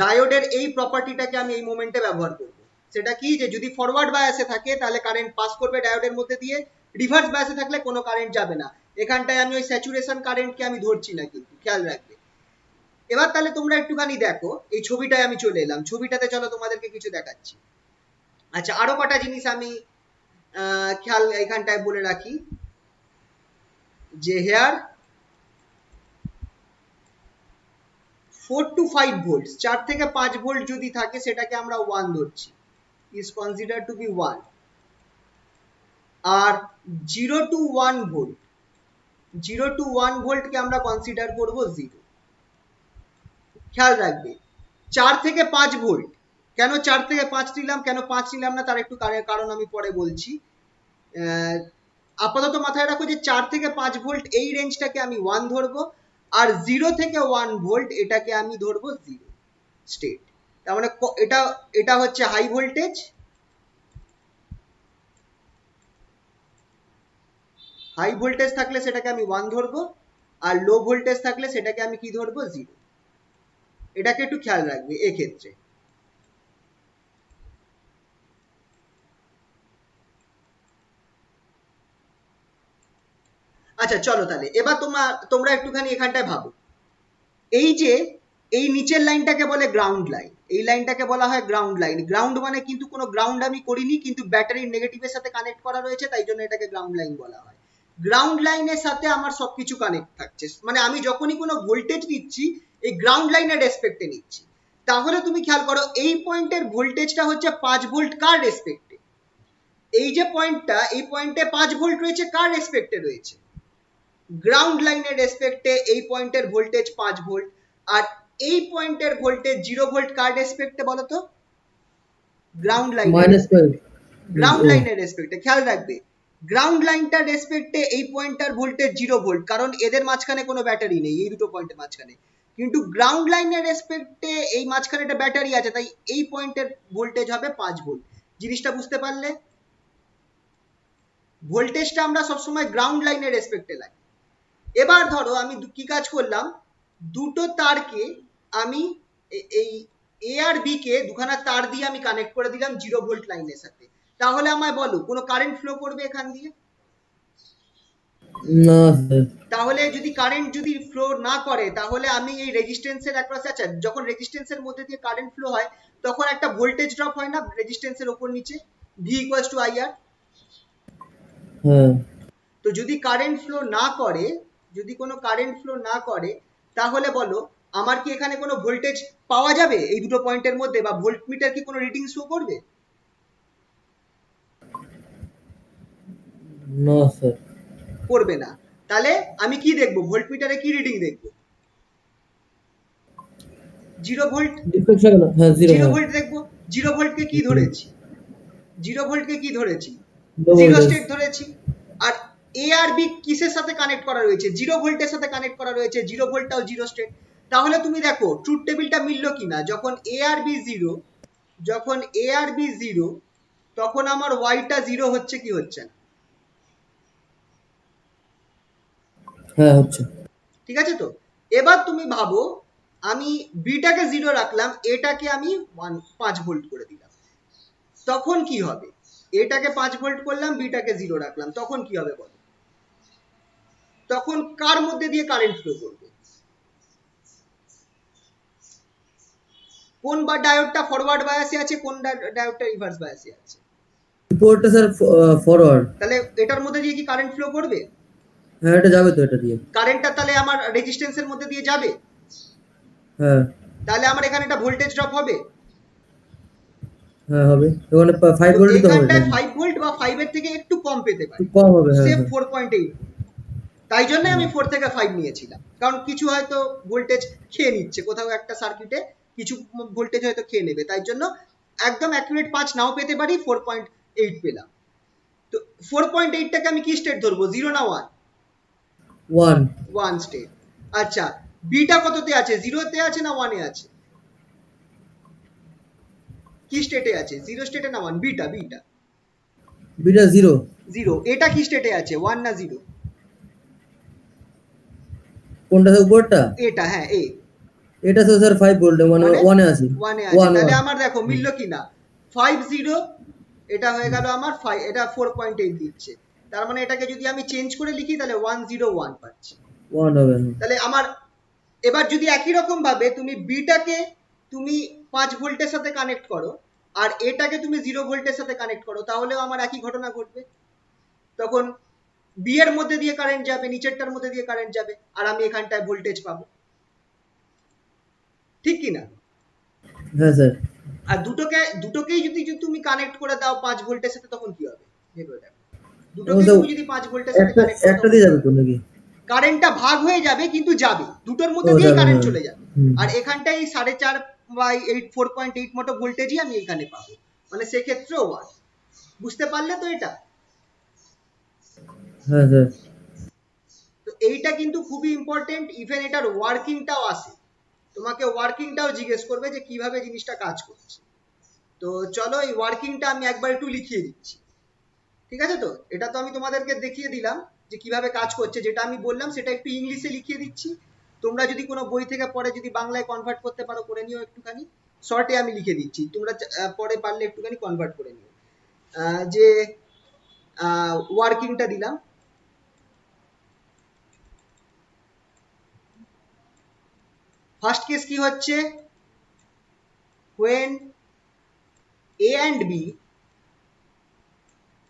ডায়োডের এই প্রপার্টিটাকে আমি এই মোমেন্টে ব্যবহার করব। সেটা কি, যে যদি ফরওয়ার্ড বায়াসে থাকে তাহলে কারেন্ট পাস করবে ডায়োডের মধ্যে দিয়ে, রিভার্স বায়াসে থাকলে কোনো কারেন্ট যাবে না। এখানটায় আমি ওই স্যাচুরেশন কারেন্টকে আমি ধরছি না, কিন্তু খেয়াল রাখবে। এবার তাহলে তোমরা একটুখানি দেখো, এই ছবিটায় আমি চলে এলাম, ছবিটাতে চলো তোমাদেরকে কিছু দেখাচ্ছি। আচ্ছা, আরো কটা জিনিস আমি খেয়াল এখানটায় বলে রাখি, যে হেয়ার 4 to 5 ভোল্ট, 4 থেকে 5 ভোল্ট যদি থাকে সেটাকে আমরা 1 ধরছি, is considered to be 1। আর 0 to 1 ভোল্ট, 0 to 1 ভোল্টকে আমরা কনসিডার করব 0। খেয়াল রাখবে, 4 থেকে 5 ভোল্ট, কেন 4 থেকে 5 নিলাম, কেন 5 নিলাম না, তার একটু কারণ আমি পরে বলছি। আপাতত মাথায় রাখো যে 4 থেকে 5 ভোল্ট এই রেঞ্জটাকে আমি 1 ধরবো, আর 0 থেকে 1 ভোল্ট এটাকে আমি ধরবো 0 স্টেট। তার মানে এটা এটা হচ্ছে হাই ভোল্টেজ, হাই ভোল্টেজ থাকলে সেটাকে আমি 1 ধরবো, আর লো ভোল্টেজ থাকলে সেটাকে আমি কি ধরবো, 0। এটাকে একটু খেয়াল রাখবে এক্ষেত্রে। আচ্ছা চলো তাহলে এবার তোমরা একটুখানি এখানটায় ভাবো, এই যে এই নিচের লাইনটাকে বলে গ্রাউন্ড লাইন, এই লাইনটাকে বলা হয় গ্রাউন্ড লাইন। গ্রাউন্ড মানে কিন্তু কোনো গ্রাউন্ড আমি করিনি, কিন্তু ব্যাটারির নেগেটিভের সাথে কানেক্ট করা রয়েছে, তাই জন্য এটাকে গ্রাউন্ড লাইন বলা হয়। গ্রাউন্ড লাইনের সাথে আমার সবকিছু কানেক্ট থাকছে, মানে আমি যখনই কোনো ভোল্টেজ নিচ্ছি এই গ্রাউন্ড লাইনের রেসপেক্টে নিচ্ছি। তাহলে তুমি খেয়াল করো এই পয়েন্টের ভোল্টেজটা হচ্ছে 5 ভোল্ট কার রেসপেক্টে, এই যে পয়েন্টটা, এই পয়েন্টে 5 ভোল্ট রয়েছে কার রেসপেক্টে রয়েছে, গ্রাউন্ড লাইনের রেসপেক্টে এই পয়েন্টের ভোল্টেজ 5 ভোল্ট। আর এই পয়েন্টের ভোল্টেজ 0 ভোল্ট কার রেসপেক্টে বলো তো, গ্রাউন্ড লাইনের রেসপেক্টে। গ্রাউন্ড লাইনের রেসপেক্টে খেয়াল রাখবে, গ্রাউন্ড লাইনটার রেসপেক্টে এই পয়েন্টটার ভোল্টেজ 0 ভোল্ট, কারণ এদের মাঝখানে কোনো ব্যাটারি নেই, এই দুটো পয়েন্টের মাঝখানে। কিন্তু গ্রাউন্ড লাইনের রেসপেক্টে এই মাঝখানে একটা ব্যাটারি আছে, তাই এই পয়েন্টের ভোল্টেজ হবে 5 ভোল্ট। জিনিসটা বুঝতে পারলে? ভোল্টেজটা আমরা সবসময় গ্রাউন্ড লাইনের রেসপেক্টে লাগি। এবার ধরো আমি কি কাজ করলাম, দুটো তারকে আমি এই এ আর বি কে দুখানা তার দিয়ে আমি কানেক্ট করে দিলাম 0 ভোল্ট লাইনের সাথে। তাহলে আমায় বলো কোনো কারেন্ট ফ্লো করবে এখান দিয়ে? না স্যার। তাহলে যদি কারেন্ট যদি ফ্লো না করে, তাহলে আমি এই রেজিস্ট্যান্সের অ্যাক্রস, আচ্ছা যখন রেজিস্ট্যান্সের মধ্যে দিয়ে কারেন্ট ফ্লো হয় তখন একটা ভোল্টেজ ড্রপ হয় না রেজিস্ট্যান্সের উপর নিচে, ভি ইকুয়ালস টু আইআর। হ্যাঁ। তো যদি কারেন্ট ফ্লো না করে, যদি কোনো কারেন্ট ফ্লো না করে, তাহলে বলো আমার কি এখানে কোনো ভোল্টেজ পাওয়া যাবে এই দুটো পয়েন্টের মধ্যে, বা ভোল্টমিটার কি কোনো রিডিং শো করবে? না স্যার। করবে না। তাহলে আমি কি দেখবো, ভোল্টমিটারে কি রিডিং দেখবো? 0 ভোল্ট। হ্যাঁ 0 0 হ্যাঁ। ভোল্ট দেখবো। 0 ভোল্টকে কি ধরেছি, 0 ভোল্টকে কি ধরেছি, লো 0 ভোল্টেজ। স্টেট ধরেছি। আর এ আর বি কিসের সাথে কানেক্ট করা রয়েছে, 0 ভোল্টের সাথে কানেক্ট করা রয়েছে, 0 ভোল্টটাও 0 স্টেট। তাহলে তুমি দেখো ট্রুথ টেবিলটা মিললো কিনা, যখন এ আর বি 0, যখন এ আর বি 0, তখন আমার ওয়াইটা 0 হচ্ছে কি হচ্ছে না? হ্যাঁ হচ্ছে। ঠিক আছে তো? এবার তুমি ভাবো আমি বিটাকে 0 রাখলাম, এটাকে আমি 5 ভোল্ট করে দিলাম, তখন কি হবে? এটাকে 5 ভোল্ট করলাম, বিটাকে 0 রাখলাম, তখন কি হবে বলো? তখন কার মধ্যে দিয়ে কারেন্ট ফ্লো করবে? কোন বা ডায়োডটা ফরওয়ার্ড বায়াসে আছে, কোন ডায়োডটা রিভার্স বায়াসে আছে? উপরটা স্যার ফরওয়ার্ড। তাহলে এটার মধ্যে দিয়ে কি কারেন্ট ফ্লো করবে? হ্যাঁ এটা যাবে তো, এটা দিয়ে। কারেন্টটা তাহলে আমার রেজিস্ট্যান্সের মধ্যে দিয়ে যাবে, হ্যাঁ। তাহলে আমার এখানে একটা ভোল্টেজ ড্রপ হবে। হ্যাঁ হবে, ওখানে 5 ভোল্ট তো হবে। এখানটায় 5 ভোল্ট বা 5 এর থেকে একটু কম পেতে পারি, একটু কম হবে। হ্যাঁ সেভ হ্যাঁ। 4.8। তাই জন্য আমি 4 থেকে 5 নিয়েছিলাম, কারণ কিছু হয়তো ভোল্টেজ খেয়ে নিচ্ছে কোথাও একটা সার্কিটে, কিছু ভোল্টেজ হয়তো খেয়ে নেবে, তাই জন্য একদম অ্যাকুরেট 5 নাও পেতে পারি, 4.8 পেলাম। তো 4.8টাকে আমি কি স্টেট ধরবো, 0 না 1? 1। 1 স্টেট। আচ্ছা বিটা কততে আছে, 0 তে আছে না 1 এ আছে? কি স্টেটে আছে, 0 স্টেটে না 1? Beta beta beta 0। 0। এটা কি স্টেটে আছে, 1 না 0? কোনটা স্যার, উপরটা? এটা, হ্যাঁ এ। এটা তো স্যার 5 ভোল্ট, মানে 1 এ আছে। 1 এ আছে। তাহলে আমার দেখো মিললো কিনা, 5 0, এটা হয়ে গেল আমার 5, এটা 4.8 দিচ্ছে। তার মানে এটাকে যদি আমি চেঞ্জ করে লিখি তাহলে 101 পাচ্ছি। 1 হবে। তাহলে আমার এবার যদি একই রকম ভাবে তুমি বিটাকে তুমি 5 ভোল্টের সাথে কানেক্ট করো, আর এটাকে তুমি 0 ভোল্টের সাথে কানেক্ট করো, তাহলেও আমার একই ঘটনা ঘটবে। তখন বি এর মধ্যে দিয়ে কারেন্ট যাবে, নিচেরটার মধ্যে দিয়ে কারেন্ট যাবে, আর আমি এখানটায় ভোল্টেজ পাবো, ঠিক কি না? হ্যাঁ স্যার। আর দুটোকেই যদি তুমি কানেক্ট করে দাও 5 ভোল্টের সাথে, তখন কি হবে ভেবে দেখো। দুটোকেই তুমি যদি 5 ভোল্টের সাথে কানেক্ট করো, একটা দিয়ে যাবে তো নাকি? কারেন্টটা ভাগ হয়ে যাবে, কিন্তু যাবে, দুটোর মধ্যে দিয়ে কারেন্ট চলে যাবে। আর এখানটায় 4.5 বাই 4.8 মতো ভোল্টেজই আমি এখানে পাবো, মানে সেক্ষেত্রেও 1। বুঝতে পারলে তো এটা? হ্যাঁ স্যার। তো এইটা কিন্তু খুবই ইম্পর্টেন্ট, ইভেন এটার ওয়ার্কিংটাও আসে, তোমাকে ওয়ার্কিংটাও জিজ্ঞেস করবে যে কিভাবে জিনিসটা কাজ করছে। তো চলো এই ওয়ার্কিংটা আমি একবার একটু লিখিয়ে দিচ্ছি, ঠিক আছে? তো এটা তো আমি তোমাদেরকে দেখিয়ে দিলাম যে কিভাবে কাজ করছে, যেটা আমি বললাম সেটা একটু ইংলিশে লিখিয়ে দিচ্ছি। তোমরা যদি কোনো বই থেকে পড়ে যদি বাংলায় কনভার্ট করতে পারো করে নিও একটুখানি, শর্টে আমি লিখে দিচ্ছি, তোমরা পরে পারলে একটুখানি কনভার্ট করে নিও। যে ওয়ার্কিংটা দিলাম, ফার্স্ট কেস কি হচ্ছে, when A and B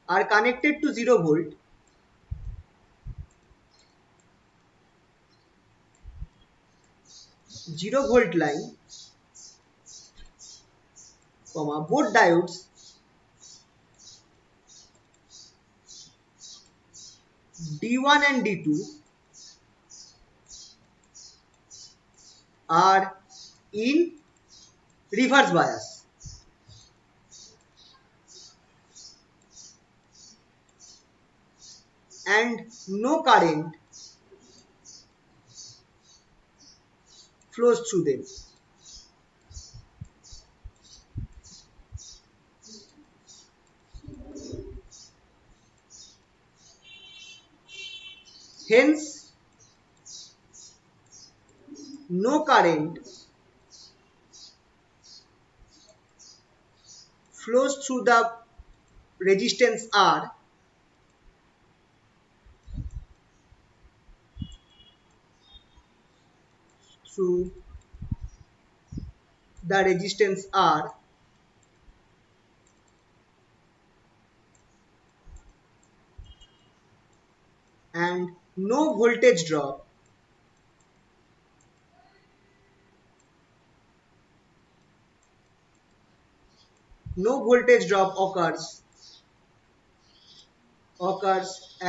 are connected to 0 volt, 0 volt line, both diodes D1 and D2 are in reverse bias, and no current flows through them. Hence, no current flows through the resistance R through the resistance R and no voltage drop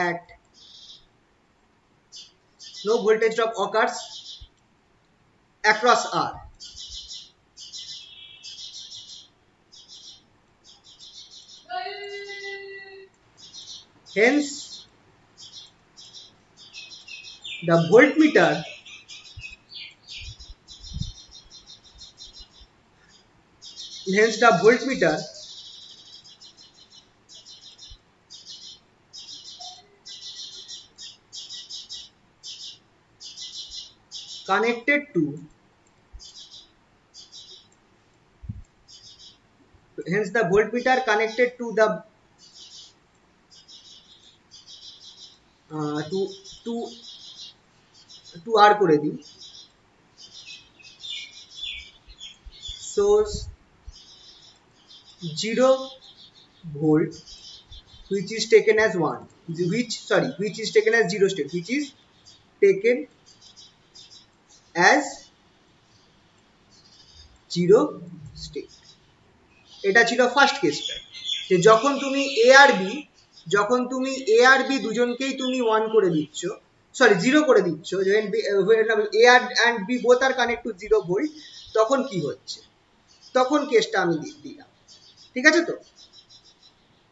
at no voltage drop occurs across R. Hence, the voltmeter hence the voltmeter connected to hence the voltmeter connected to the to to to R করে দিই, source 0 volt which is taken as 1, which is taken as 0 state, which is taken as 0 state. এটা ছিল first কেসটা, যে যখন তুমি এ আর B দুজনকেই তুমি 1 করে দিচ্ছ, সরি 0 করে দিচ্ছ, এ আর and B both are connect to 0 volt, তখন কি হচ্ছে, তখন কেসটা আমি দিলাম, ঠিক আছে? তো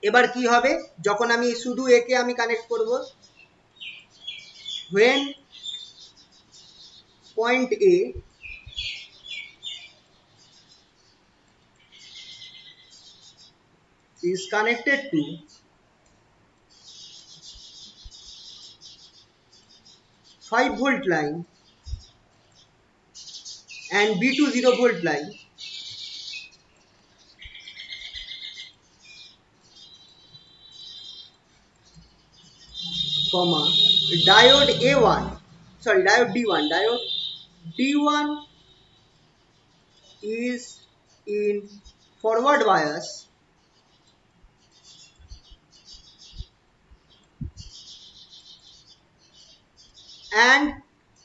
এবার কি হবে, যখন আমি শুধু একে আমি কানেক্ট করব, when point A is connected to 5 volt line and B to 0 volt line, diode D1 is in forward bias and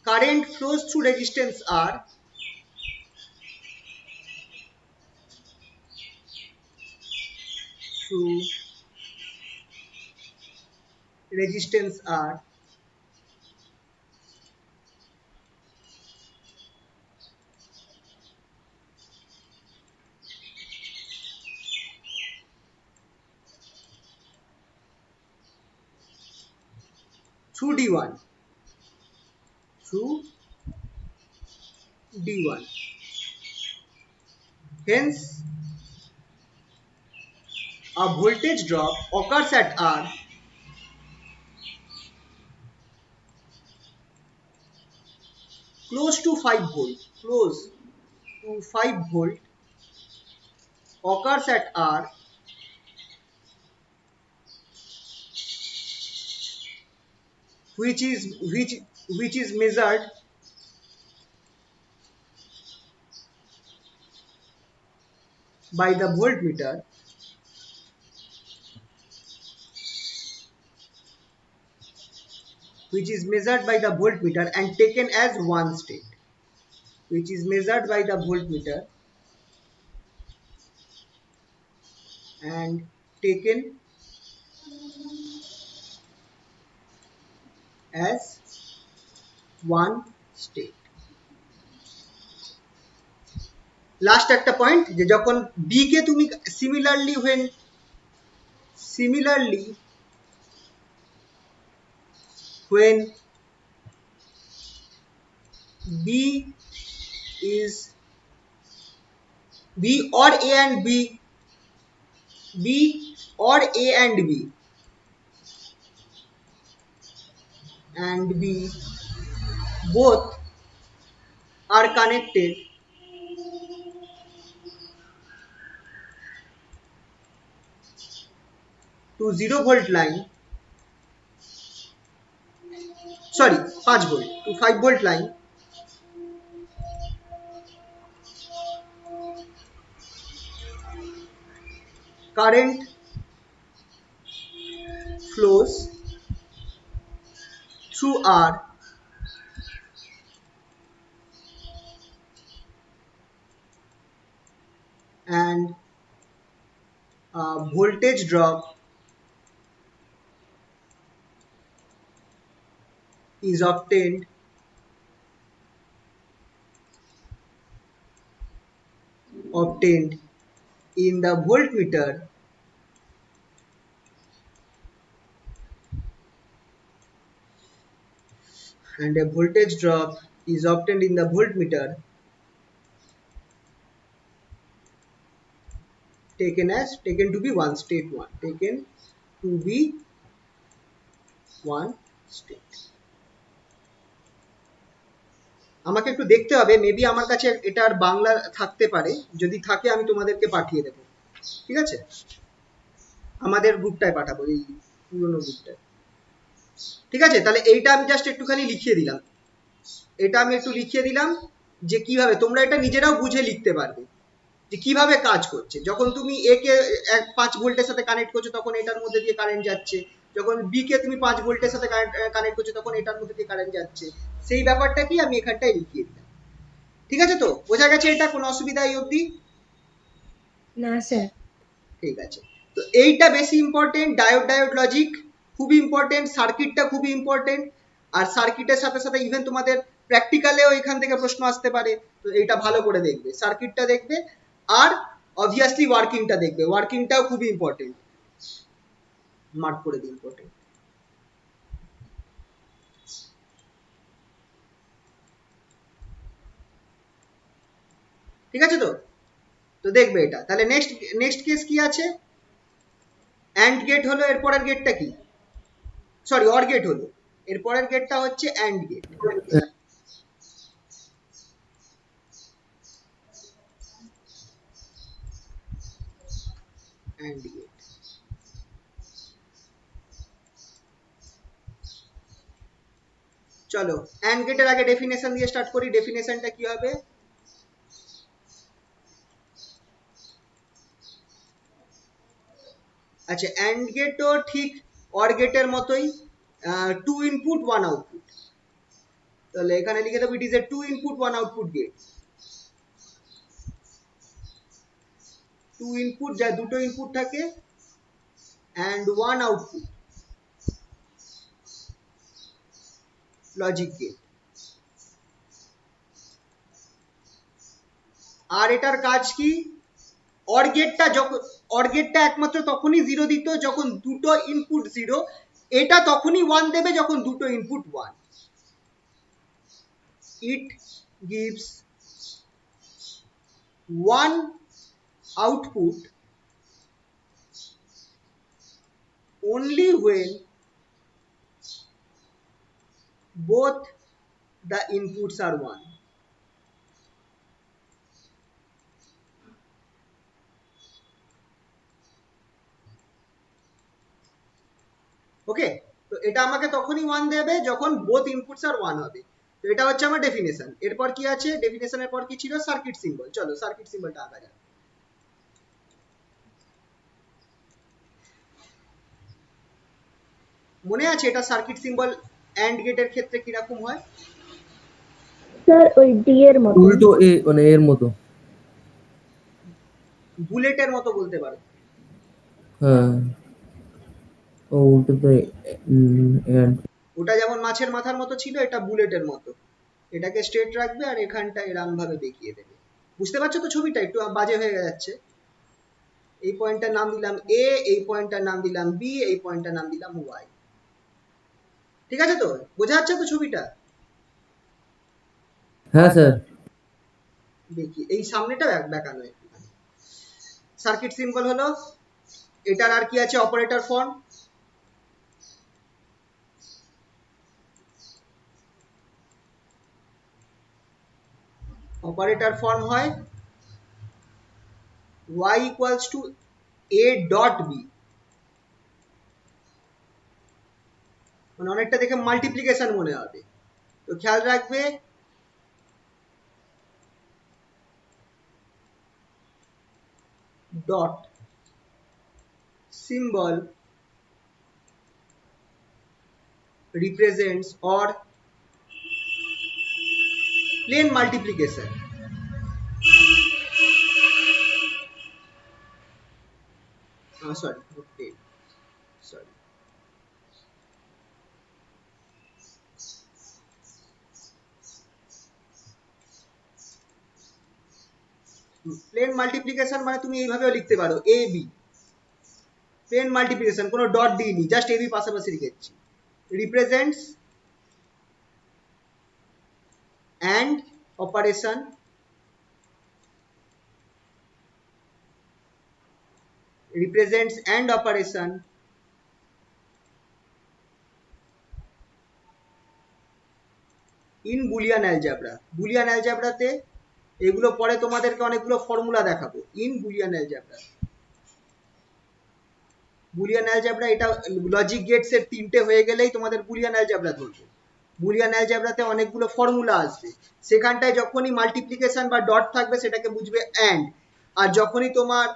current flows through resistance R through resistance R through D1, through D1. Hence, a voltage drop occurs at R close to 5 volt, close to 5 volt occurs at R which is measured by the voltmeter and taken as one state, which is measured by the voltmeter and taken as one state. Last একটা point, যে যখন B কে তুমি similarly when b is b or a and b or a and b both are connected to 0 volt line, sorry 5 volt to 5 volt line, current flows through R and voltage drop is obtained in the voltmeter and a voltage drop is obtained in the voltmeter taken to be one state. আমাকে একটু দেখতে হবে, maybe আমার কাছে এটার বাংলা থাকতে পারে, যদি থাকে আমি তোমাদেরকে পাঠিয়ে দেবো, ঠিক আছে? আমাদের গ্রুপটায় পাঠাবো, এই পুরনো গ্রুপটায়, ঠিক আছে? তাহলে এইটা আমি জাস্ট একটুখানি লিখিয়ে দিলাম, যে কিভাবে তোমরা এটা নিজেরাও বুঝে লিখতে পারবে যে কিভাবে কাজ করছে। যখন তুমি এ কে 5 ভোল্টের সাথে কানেক্ট করছো তখন এটার মধ্যে দিয়ে কারেন্ট যাচ্ছে, যখন বি কে তুমি 5 ভোল্টের সাথে কানেক্ট করছো তখন এটার মধ্যে দিয়ে কারেন্ট যাচ্ছে, সেই ব্যাপারটা কি আমি এখানটায় লিখিয়ে দিলাম। ঠিক আছে, তো বোঝা গেছে? এটা কোনো অসুবিধা এই অবধি? না স্যার। ঠিক আছে, তো এইটা বেশি ইম্পর্টেন্ট, ডায়োড লজিক খুবই ইম্পর্টেন্ট, সার্কিটটা খুবই ইম্পর্টেন্ট, আর সার্কিটের সাথে সাথে ইভেন তোমাদের প্র্যাকটিক্যালেও এখান থেকে প্রশ্ন আসতে পারে, তো এইটা ভালো করে দেখবে, সার্কিটটা দেখবে আর অবভিয়াসলি ওয়ার্কিংটা দেখবে, ওয়ার্কিংটাও খুবই ইম্পর্টেন্ট, মার্ক করে দিই ইম্পর্টেন্ট। ঠিক আছে, তো দেখবে এটা। তাহলে নেক্সট কেস কি আছে? অ্যান্ড গেট হলো, এরপরের গেটটা কি? সরি, অর গেট হলো, এরপরের গেটটা হচ্ছে অ্যান্ড গেট। অ্যান্ড গেট, চলো অ্যান্ড গেটের আগে ডেফিনেশন দিয়ে স্টার্ট করি। ডেফিনেশনটা কি হবে? আচ্ছা, অ্যান্ড গেটও ঠিক অর গেটের মতোই, 2 ইনপুট 1 আউটপুট। তাহলে এখানে লিখে দেবো, it is a 2 input 1 output gate. 2 input, যা দুটো ইনপুট থাকে, and 1 আউটপুট, লজিক গেট। আর এটার কাজ কি? অর গেটটা একমাত্র তখনই জিরো দিত যখন দুটো ইনপুট জিরো এটা তখনই 1 দেবে যখন দুটো input 1। It gives 1 output only when both the inputs are 1। ওকে, তো এটা আমাকে তখনই 1 দেবে যখন বোথ ইনপুটস আর 1 হবে। তো এটা হচ্ছে আমার ডেফিনেশন। এরপর কি আছে, ডেফিনেশনের পর কি ছিল, সার্কিট সিম্বল। চলো সার্কিট সিম্বলটা আঁকা যাক। মনে আছে এটা সার্কিট সিম্বল অ্যান্ড গেটের ক্ষেত্রে কিরকম হয়? স্যার ওই ডি এর মতো। উল্টো এ মানে এর মতো। বুলেটের মতো বলতে পারো। হ্যাঁ, ও উল্টো তো and ওটা যেমন মাছের মাথার মতো ছিল, এটা বুলেটের মতো। এটাকে স্ট্রেট রাখবে আর এখানটা এরম ভাবে দেখিয়ে দেবে। বুঝতে পারছো তো ছবিটা? একটু বাজে হয়ে যাচ্ছে। এই পয়েন্টটার নাম দিলাম এ, এই পয়েন্টটার নাম দিলাম বি, এই পয়েন্টটার নাম দিলাম ওয়াই। ঠিক আছে তো? বোঝা যাচ্ছে তো ছবিটা? হ্যাঁ স্যার। দেখি এই সামনেটা দেখানো একটুখানি। সার্কিট সিম্বল হলো এটার। আর কি আছে, অপারেটর ফর্ম। অপারেটর ফর্ম হয় y equals to a dot b, মানে অনেকটা দেখে মাল্টিপ্লিকেশন মনে হবে। তো খেয়াল রাখবে dot symbol represents or plain multiplication। Sorry, okay, sorry। Plain multiplication মানে তুমি এইভাবেও লিখতে পারো এ বি। প্লেন মাল্টিপ্লিকেশন, কোনো ডট দিইনি, জাস্ট এ বি পাশাপাশি লিখেছি। Represents and operation represents and operation in Boolean algebra। Boolean algebra তে এগুলো পরে তোমাদেরকে অনেকগুলো ফর্মুলা দেখাবো। In Boolean algebra. Boolean algebra এটা লজিক গেটস এর 3টে হয়ে গেলেই তোমাদের বুলিয়ান অ্যালজেব্রা ধরবে। বুলিয়ান অ্যালজেব্রাতে অনেকগুলো ফর্মুলা আসবে, সেখানটায় যখনই মাল্টিপ্লিকেশন বা ডট থাকবে সেটাকে বুঝবে অ্যান্ড, আর যখনই তোমার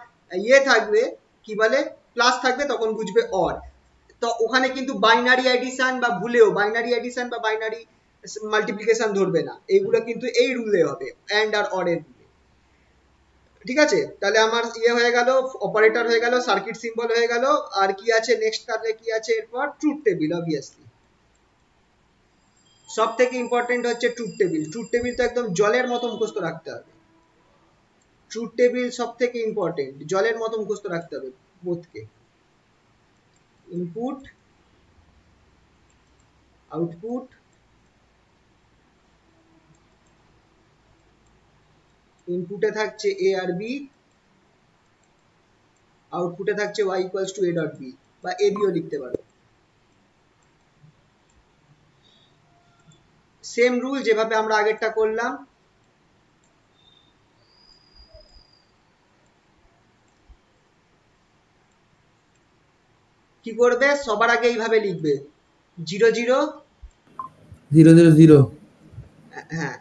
ইয়ে থাকবে কি বলে প্লাস থাকবে তখন বুঝবে অর। তো ওখানে কিন্তু বাইনারি এডিশন বা ভুলেও বাইনারি এডিশন বা বাইনারি মাল্টিপ্লিকেশন ধরবে না, এইগুলো কিন্তু এই রুলে হবে, অ্যান্ড আর অর এর রুলে। ঠিক আছে, তাহলে আমার ইয়ে হয়ে গেল, অপারেটর হয়ে গেল, সার্কিট সিম্বল হয়ে গেল। আর কি আছে নেক্সট, তাহলে কি আছে এরপর? Truth table. অবভিয়াসলি সব থেকে ইম্পর্টেন্ট হচ্ছে ট্রুথ টেবিল। ট্রুথ টেবিল তো একদম জলের মতো মুখস্থ রাখতে হবে। ট্রুথ টেবিল সব থেকে ইম্পর্টেন্ট, জলের মতো মুখস্থ রাখতে হবে বোথকে। ইনপুট, আউটপুট, ইনপুটে থাকছে এ আর বি, আউটপুটে থাকছে y equals to a dot b, বা এ বিও লিখতে পারো। সেম রুল যেভাবে আমরা আগেরটা করলাম। কি করবে, সবার আগে এইভাবে লিখবে 0 0। 0 0 0। হ্যাঁ,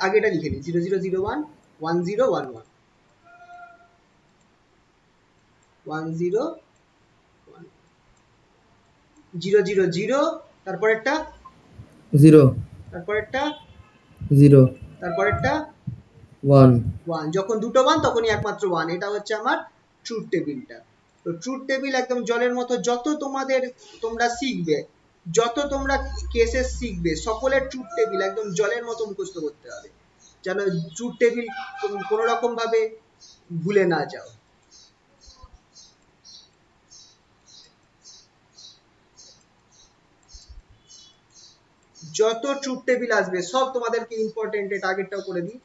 আগে এটা লিখে নিই 0 0 0 1 1 0 1 1 1 0 1 0 0 0, তারপরেরটা 0 তারপরেরটা 0 তারপরেরটা 1। 1। যখন দুটো 1 তখনই একমাত্র 1। এটা হচ্ছে আমার ট্রুথ টেবিলটা। তো ট্রুথ টেবিল একদম জলের মতো, যত তোমরা শিখবে, যত তোমরা কেসেস শিখবে, সকলের ট্রুথ টেবিল একদম জলের মতো মুখস্থ করতে হবে, যেন ট্রুথ টেবিল কোনো রকম ভাবে ভুলে না যাও। যত ট্রুথ টেবিল আসবে সব তোমাদেরকে ইম্পর্টেন্ট, এটা আগেরটাও করে দিই,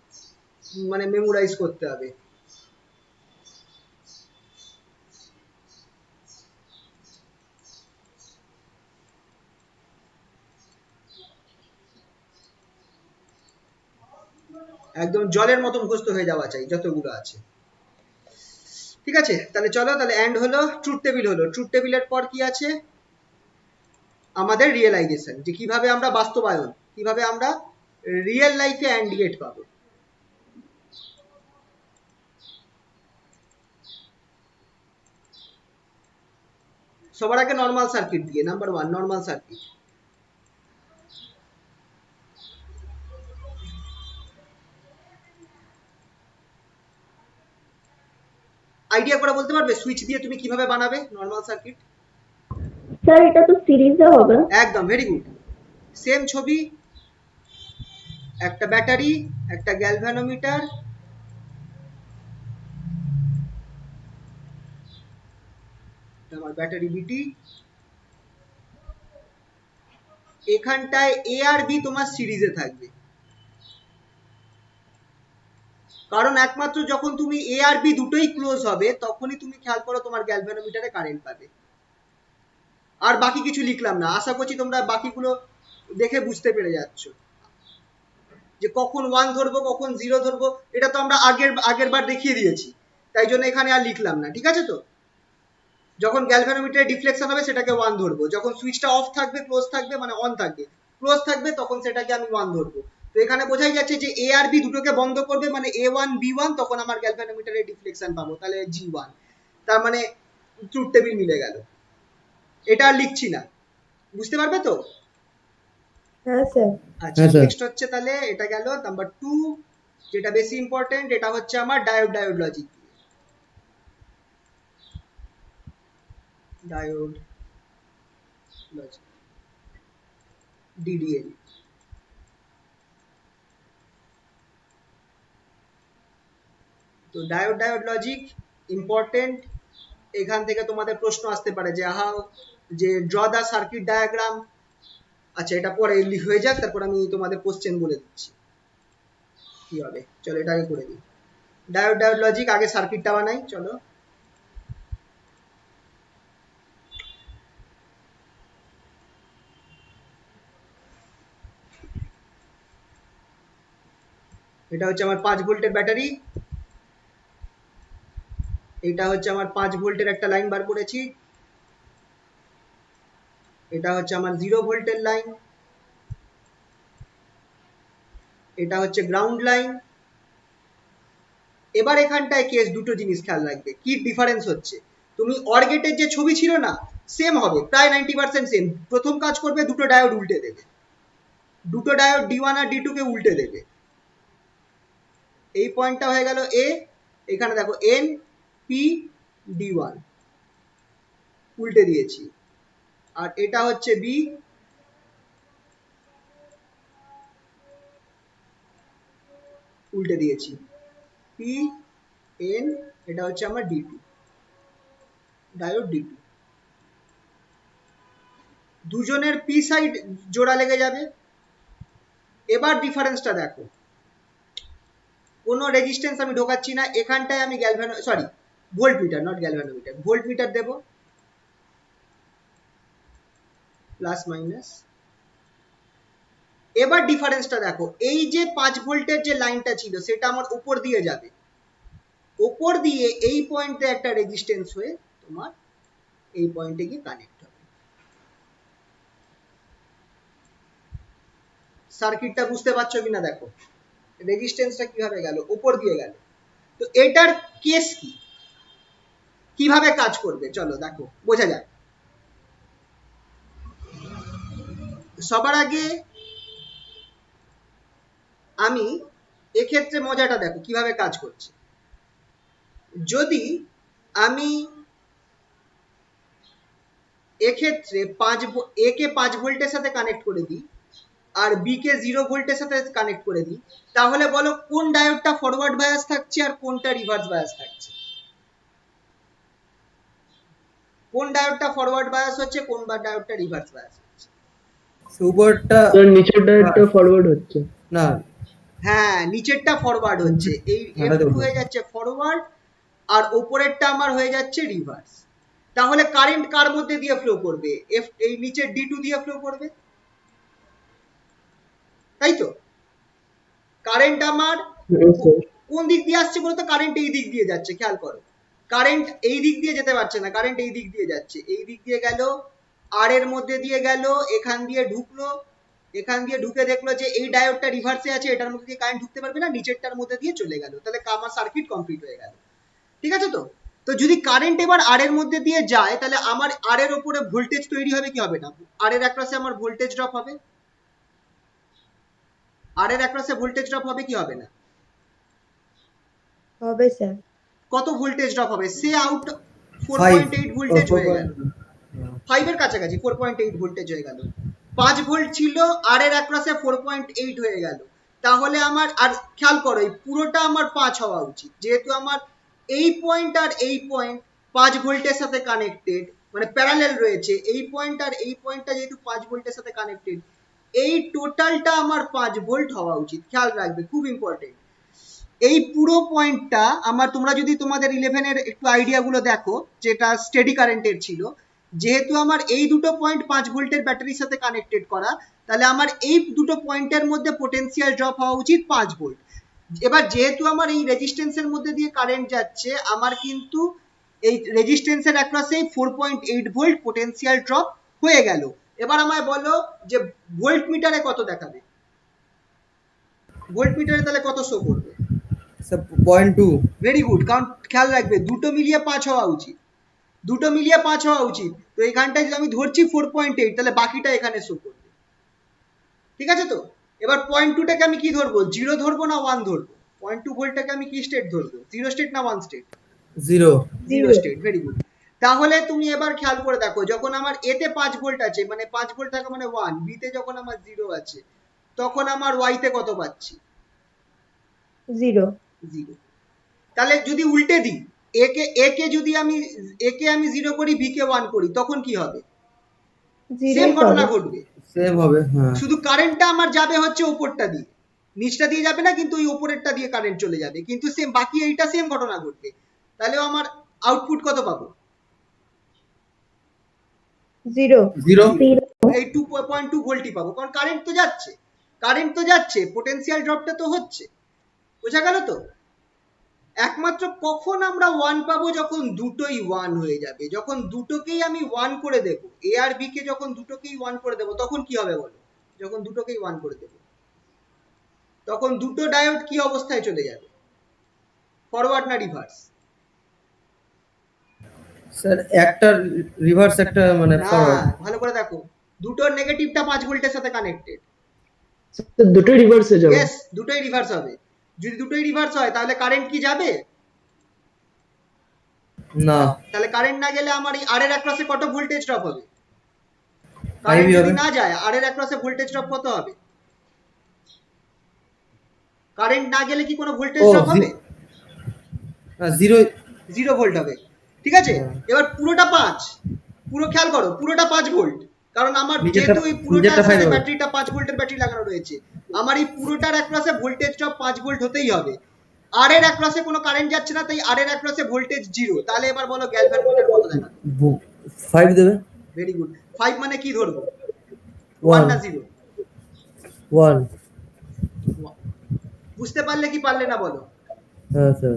মানে মেমোরাইজ করতে হবে। একদম জলের মতো মুখস্থ হয়ে যাওয়া চাই যতগুলো আছে। ঠিক আছে, তাহলে চলো, তাহলে এন্ড হলো, ট্রুথ টেবিল হলো। ট্রুথ টেবিলের পর কি আছে? আমাদের রিয়েলাইজেশন, যে কিভাবে আমরা বাস্তবায়ন, কিভাবে আমরা রিয়েল লাইফে এন্ড গেট পাবো। সবার আগে নর্মাল সার্কিট দিয়ে, নাম্বার 1 নর্মাল সার্কিট। আইডিয়া করে বলতে পারবে সুইচ দিয়ে তুমি কিভাবে বানাবে নর্মাল সার্কিট? স্যার এটা তো সিরিজে হবে। একদম, ভেরি গুড। সেম ছবি, একটা ব্যাটারি, একটা গ্যালভানোমিটার, আমার ব্যাটারি বিটি, এখানটায় এ আর বি তোমার সিরিজে থাকবে, কারণ একমাত্র যখন তুমি এ আর বি দুটোই ক্লোজ হবে তখনই তুমি খেয়াল করো তোমার গ্যালভানোমিটারে কারেন্ট পাবে। আর বাকি কিছু লিখলাম না, আশা করছি তোমরা বাকিগুলো দেখে বুঝতে পেরে যাচ্ছ যে কখন 1 ধরবো কখন 0 ধরবো, এটা তো আমরা আগের বার দেখিয়ে দিয়েছি, তাই জন্য এখানে আর লিখলাম না। ঠিক আছে, তো যখন গ্যালভানোমিটারে ডিফ্লেকশন হবে সেটাকে 1 ধরবো, যখন সুইচটা অফ থাকবে, ক্লোজ থাকবে মানে অন থাকবে, ক্লোজ থাকবে তখন সেটাকে আমি 1 ধরবো। তো এখানে বোঝাই যাচ্ছে যে এ আর বি দুটোকে বন্ধ করবে মানে A1 B1, তখন আমার গ্যালভানোমিটারে ডিফ্লেকশন পাবো, তাহলে G1। তার মানে ট্রুথ টেবিল মিলে গেল। এটা আর লিখছি না, বুঝতে পারবে তো? হ্যাঁ স্যার। আচ্ছা, হ্যাঁ স্যার। নেক্সট হচ্ছে তাহলে এটা গেল নাম্বার 2, যেটা বেশি ইম্পর্টেন্ট, এটা হচ্ছে আমার diode logic. Diode logic, DDL. তো ডায়োড লজিক ইম্পর্টেন্ট। এখান থেকে তোমাদের প্রশ্ন আসতে পারে যে যে ড্র দা সার্কিট ডায়াগ্রাম। আচ্ছা, এটা পরে হয়ে যাক, তারপর আমি তোমাদের কোশ্চেন বলে দিচ্ছি কি হবে। চলো এটা আগে করে দিই। ডায়োড লজিক, আগে সার্কিটটা বানাই চলো। এটা হচ্ছে আমার 5 ভোল্টের ব্যাটারি, এটা হচ্ছে আমার 5 ভোল্টের একটা লাইন বার করেছি, এটা হচ্ছে আমার 0 ভোল্টের লাইন, এটা হচ্ছে গ্রাউন্ড লাইন। এবার এখানটায় কেস দুটো জিনিস খেয়াল রাখবে, কি ডিফারেন্স হচ্ছে। তুমি অর গেটের যে ছবি ছিল না, সেম হবে প্রায় 90% সেম। প্রথম কাজ করবে, দুটো ডায়োড উল্টে দেবে, দুটো ডায়োড D1 আর D2 কে উল্টে দেবে। এই পয়েন্টটা হয়ে গেল এ, এখানে দেখো N P D1 উল্টে দিয়েছি, আর এটা হচ্ছে বি, উল্টে দিয়েছি, পি এন, এটা হচ্ছে আমার D2, ডায়োড D2। দুজনের পি সাইড জোড়া লেগে যাবে। এবার ডিফারেন্সটা দেখো, কোনো রেজিস্ট্যান্স আমি ঢোকাচ্ছি না, এখানটায় আমি volt metre, not galvanometer, volt metre দেবো, প্লাস মাইনাস। এবার ডিফারেন্সটা দেখো, এই যে 5 ভোল্টের যে লাইনটা ছিল সেটা আমার উপর দিয়ে যাবে, উপর দিয়ে এই পয়েন্টে একটা রেজিস্ট্যান্স হয়ে তোমার এই পয়েন্টে গিয়ে কানেক্ট হবে। সার্কিটটা বুঝতে পারছো কিনা দেখো, রেজিস্ট্যান্সটা কিভাবে গেল, উপর দিয়ে গেল। তো এটার কেস কি, কিভাবে কাজ করবে চলো দেখো বোঝা যাক। সবার আগে আমি এক্ষেত্রে মজাটা দেখো কিভাবে কাজ করছে। যদি আমি এক্ষেত্রে এ কে 5 ভোল্টের সাথে কানেক্ট করে দিই আর বি কে 0 ভোল্টের সাথে কানেক্ট করে দিই, তাহলে বলো কোন ডায়োডটা ফরওয়ার্ড বায়াস থাকছে আর কোনটা রিভার্স বায়াস থাকছে? কোন ডায়োডটা ফরওয়ার্ড বায়াস হচ্ছে, কোন ডায়োডটা রিভার্স বায়াস হচ্ছে? উপরটা স্যার নিচেরটা একটা ফরওয়ার্ড হচ্ছে। না, হ্যাঁ, নিচেরটা ফরওয়ার্ড হচ্ছে, এই হাঁটাতে F2 বলবো। হয়ে যাচ্ছে ফরওয়ার্ড, আর ওপরেরটা আমার হয়ে যাচ্ছে রিভার্স। তাহলে কারেন্ট কার মধ্যে দিয়ে ফ্লো করবে? এই নিচের D2 দিয়ে ফ্লো করবে, তাই তো? কারেন্ট আমার হ্যাঁ স্যার। কোন দিক দিয়ে আসছে বলতো? কারেন্ট এই দিক দিয়ে যাচ্ছে, খেয়াল করো। কারেন্ট এই দিক দিয়ে যেতে পারছে না, কারেন্ট এই দিক দিয়ে যাচ্ছে, এই দিক দিয়ে গেল, আর এর মধ্যে দিয়ে গেল, এখান দিয়ে ঢুকলো, এখান দিয়ে ঢুকে দেখলো যে এই ডায়োডটা রিভার্সে আছে, এটার মধ্যে দিয়ে কারেন্ট ঢুকতে পারবে না, নিচেরটার মধ্যে দিয়ে চলে গেল, তাহলে আমার সার্কিট কমপ্লিট হয়ে গেল। ঠিক আছে তো? তো যদি কারেন্ট এবার আর এর মধ্যে দিয়ে যায়, তাহলে আমার আর এর উপরে ভোল্টেজ তৈরি হবে কি হবে না? আর এর একপাশে আমার ভোল্টেজ ড্রপ হবে, আর এর একপাশে ভোল্টেজ ড্রপ হবে কি হবে না? হবে স্যার। কত ভোল্টেজ ড্রপ হবে? সে আউট 5 4.8 ভোল্টেজ হয়ে গেল, 5 এর কাছাকাছি 4.8 ভোল্টেজ হয়ে গেল। 5 ভোল্ট ছিল, আর এর একপাশে 4.8 হয়ে গেল। তাহলে আমার, আর খেয়াল করো, এই পুরোটা আমার 5 হওয়া উচিত, যেহেতু আমার এই পয়েন্ট আর এই পয়েন্ট 5 ভোল্টের সাথে কানেক্টেড, মানে প্যারালাল রয়েছে, এই পয়েন্ট আর এই পয়েন্টটা যেহেতু 5 ভোল্টের সাথে কানেক্টেড, এই টোটালটা আমার 5 ভোল্ট হওয়া উচিত। খেয়াল রাখবে, খুব ইম্পর্টেন্ট। এই পুরো পয়েন্টটা আমার, তোমরা যদি তোমাদের 11 এর একটু আইডিয়া গুলো দেখো, যেটা স্টেডি কারেন্টের ছিল, যেহেতু আমার এই দুটো পয়েন্ট 5 ভোল্টের ব্যাটারির সাথে কানেক্টেড করা, তাহলে আমার এই দুটো পয়েন্টের মধ্যে পোটেনশিয়াল ড্রপ হওয়া উচিত 5 ভোল্ট। এবার যেহেতু আমার এই রেজিস্ট্যান্সের মধ্যে দিয়ে কারেন্ট যাচ্ছে, আমার কিন্তু এই রেজিস্ট্যান্সের অ্যাক্রসে 4.8 ভোল্ট পোটেনশিয়াল ড্রপ হয়ে গেল। এবার আমায় বলো যে ভোল্ট মিটারে কত দেখাবে? ভোল্ট মিটারে তাহলে কত শো করবে? 0.2। ভেরি গুড, কারণ খেয়াল রাখবে দুটো মিলিয়ে 5 হওয়া উচিত, দুটো মিলিয়ে 5 হওয়া উচিত। তো এখানটায় যদি আমি ধরছি 4.8, তাহলে বাকিটা এখানে শো করবে। ঠিক আছে তো? এবার 0.2টাকে আমি কি ধরবো? 0 ধরবো না 1 ধরবো? 0.2 ভোল্টটাকে আমি কি স্টেট ধরবো? 0 স্টেট না 1 স্টেট? 0। 0 state, very good. তাহলে তুমি এবার খেয়াল করে দেখো, যখন আমার এতে 5 ভোল্ট আছে, মানে 5 ভোল্ট থাকা মানে 1, বিতে যখন আমার 0 আছে, তখন আমার ওয়াইতে কত পাচ্ছি? 0। 0। তাহলে যদি উল্টে দিই, একে যদি আমি, একে আমি 0 করি, বি কে 1 করি, তখন কি হবে? সেম 0ই ঘটনা পাবে। ঘটবে, সেম হবে, হ্যাঁ। শুধু কারেন্টটা আমার যাবে হচ্ছে ওপরটা দিয়ে, নিচটা দিয়ে যাবে না, কিন্তু ওই ওপরেরটা দিয়ে কারেন্ট চলে যাবে, কিন্তু সেম বাকি এইটা সেম ঘটনা ঘটবে। তাহলে আমার আউটপুট কত পাবো? 0। 0। এই 2.2 ভোল্টই পাবো, কারণ কারেন্ট তো যাচ্ছে, কারেন্ট তো যাচ্ছে, পোটেনশিয়াল ড্রপটা তো হচ্ছে। বোঝা গেল তো? একমাত্র কখন আমরা 1 পাবো? যখন দুটোই 1 হয়ে যাবে, যখন দুটোকেই আমি 1 করে দেব, এ আর বি কে যখন দুটোকেই 1 করে দেব, তখন কি হবে বলো? যখন দুটোকেই 1 করে দেব, তখন দুটো ডায়োড কি অবস্থায় চলে যাবে? ফরওয়ার্ড না রিভার্স? স্যার একটা রিভার্স, একটা মানে না, ফরওয়ার্ড। ভালো করে দেখো, দুটোর নেগেটিভটা 5 ভোল্টের সাথে কানেক্টেড। স্যার দুটোই রিভার্সে যাবে। ইয়েস, দুটোই রিভার্স হবে। যদি দুটোই রিভার্স হয়, তাহলে কারেন্ট কি যাবে? না, তাহলে কারেন্ট না গেলে আমার এই আর এর অ্যাক্রসে কত ভোল্টেজ ড্রপ হবে? 5 কারেন্ট যদি হবে। না যায়, আর এর অ্যাক্রসে ভোল্টেজ ড্রপ কত হবে? কারেন্ট না গেলে কি কোনো ভোল্টেজ ও ড্রপ হবে? 0। 0 ভোল্ট হবে। ঠিক আছে, এবার পুরোটা 5, পুরো খেয়াল করো, পুরোটা 5 ভোল্ট, কারণ আমার যেহেতু এই পুরোটার সাথে 5 ব্যাটারিটা 5 ভোল্টের ব্যাটারি লাগানো রয়েছে, আমার এই পুরোটার অ্যাক্রসে ভোল্টেজ ড্রপ 5 ভোল্ট হতেই হবে। আর এর অ্যাক্রসে কোনো কারেন্ট যাচ্ছে না, তাই আর এর অ্যাক্রসে ভোল্টেজ 0। তাহলে এবার বলো গ্যালভানোমিটার কত দেখাবে? 5 দেবে। Very good. 5 মানে কি ধরবো? 1 1। না 0? 1। বুঝতে পারলে কি পারলে না বলো? হ্যাঁ স্যার।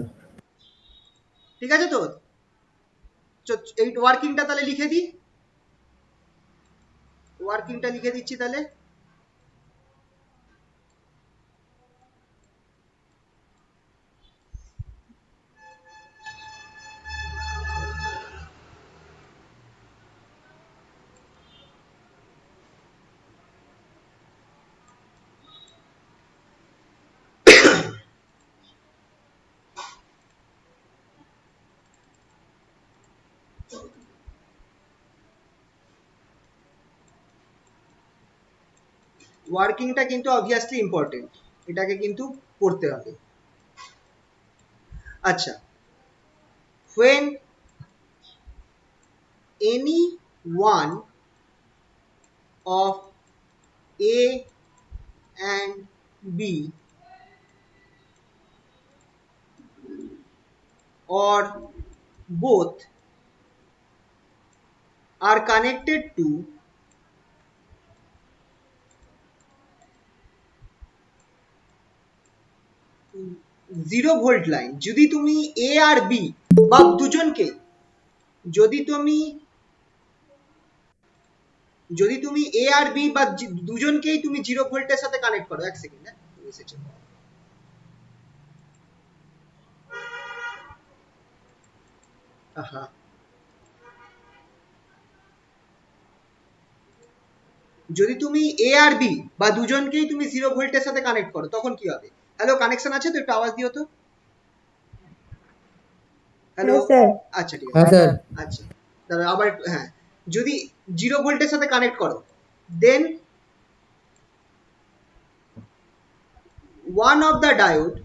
ঠিক আছে তো? এই ওয়ার্কিংটা তাহলে লিখে দিই, ওয়ার্কিংটা লিখে দিচ্ছি তাহলে। ওয়ার্কিংটা কিন্তু অবভিয়াসলি ইম্পর্টেন্ট, এটাকে কিন্তু পড়তে হবে। আচ্ছা, when any one of A and B or both are connected to zero volt line, যদি তুমি এ আর বি বা দুজনকে, যদি তুমি যদি তুমি এ আর বি বা দুজনকেই তুমি জিরো ভোল্টের সাথে কানেক্ট করো, এক সেকেন্ড, আহা, যদি তুমি এ আর বি বা দুজনকেই তুমি জিরো ভোল্টের সাথে কানেক্ট করো তখন কি হবে? হ্যালো, কানেকশন আছে তো? একটু আওয়াজ দিও তো। হ্যালো, হ্যাঁ স্যার। আচ্ছা ঠিক হ্যাঁ আছে, স্যার। আচ্ছা তাহলে আবার হ্যাঁ, যদি জিরো ভোল্টের সাথে কানেক্ট করো, দেন one of the diode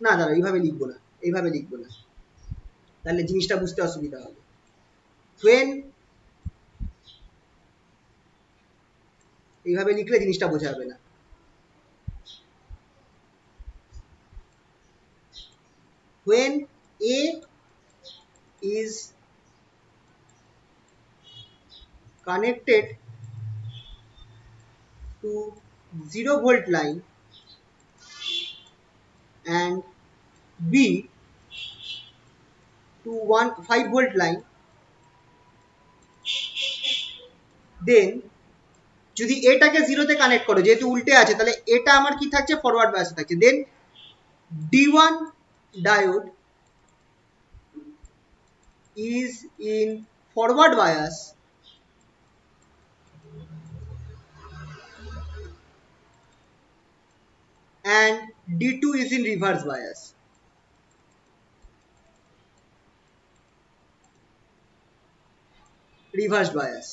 না দাঁড়া, এইভাবে লিখবো না, এইভাবে লিখবো না, তাহলে জিনিসটা বুঝতে অসুবিধা হবে। when, এইভাবে লিখলে জিনিসটা বোঝা যাবে না। when A is connected to 0 volt line and B to 5 volt line, then যদি এটাকে জিরোতে কানেক্ট করো, যেহেতু উল্টে আছে তাহলে এটা আমার কি থাকছে, ফরওয়ার্ড বায়াসে থাকছে, দেন D1 diode is in forward bias and D2 is in reverse bias. Reverse bias.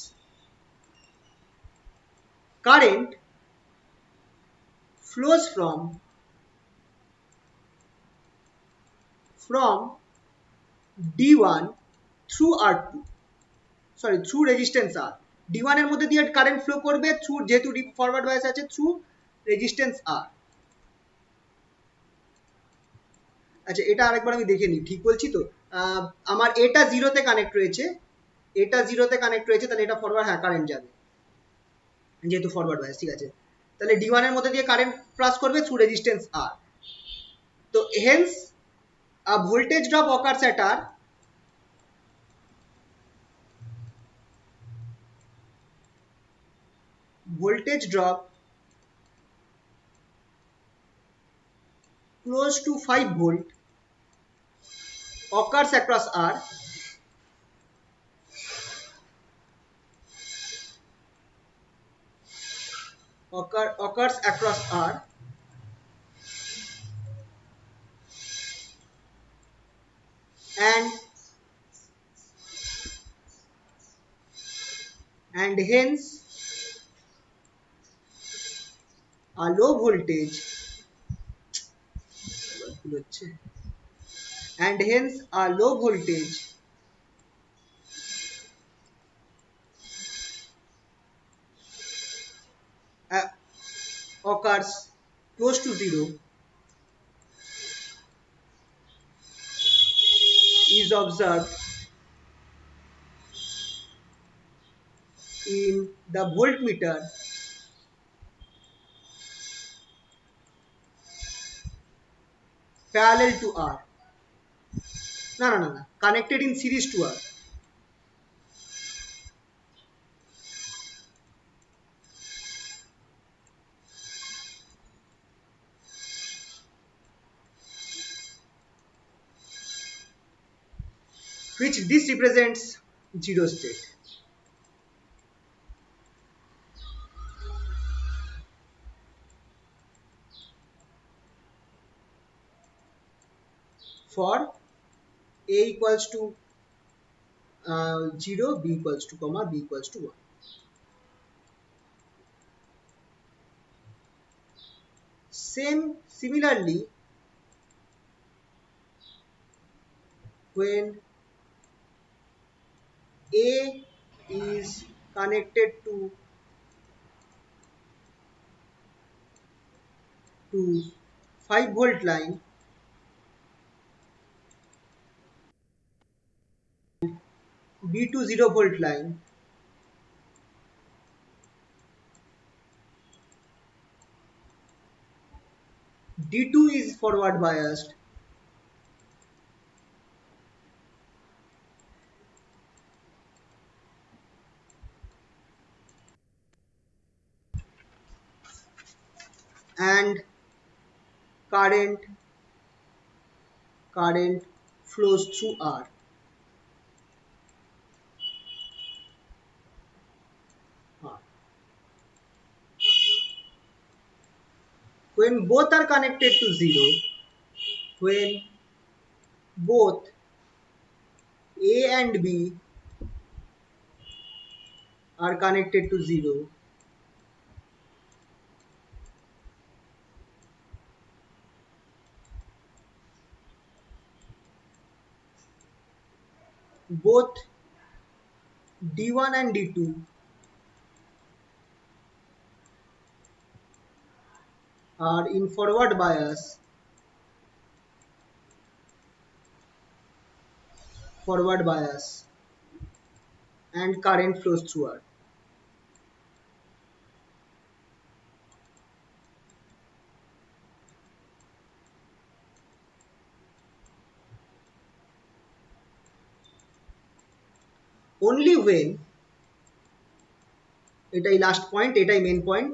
Current flows from D1 through R2, sorry through resistance R. D1 এর মধ্যে দিয়ে কারেন্ট ফ্লো করবে থ্রু, যেহেতু ফরওয়ার্ড বায়াস আছে, through resistance R। আচ্ছা এটা আরেকবার আমি দেখে নিই, ঠিক বলছি তো? আমার এটা জিরোতে কানেক্ট রয়েছে, এটা জিরোতে কানেক্ট রয়েছে, তাহলে এটা ফরওয়ার্ড, হ্যাঁ কারেন্ট যাবে যেহেতু ফরওয়ার্ড বায়াস, ঠিক আছে। তাহলে D1 এর মধ্যে দিয়ে কারেন্ট পাস করবে থ্রু রেজিস্ট্যান্স R, তো Haynes a voltage drop occurs at R voltage drop close to 5 volt occurs across R occurs across R and hence a low voltage and hence a low voltage occurs close to 0 is observed in the voltmeter parallel to R. No, connected in series to R. Which this represents zero state. For A equals to 0, B equals to comma, B equals to 1. Similarly, when A is connected to 5 volt line, B to 0 volt line, D2 is forward biased, and current flows through R. When both are connected to 0, when both A and B are connected to 0, both D1 and D2 are in forward bias and current flows through R. Only when, এটাই last point, এটাই main point,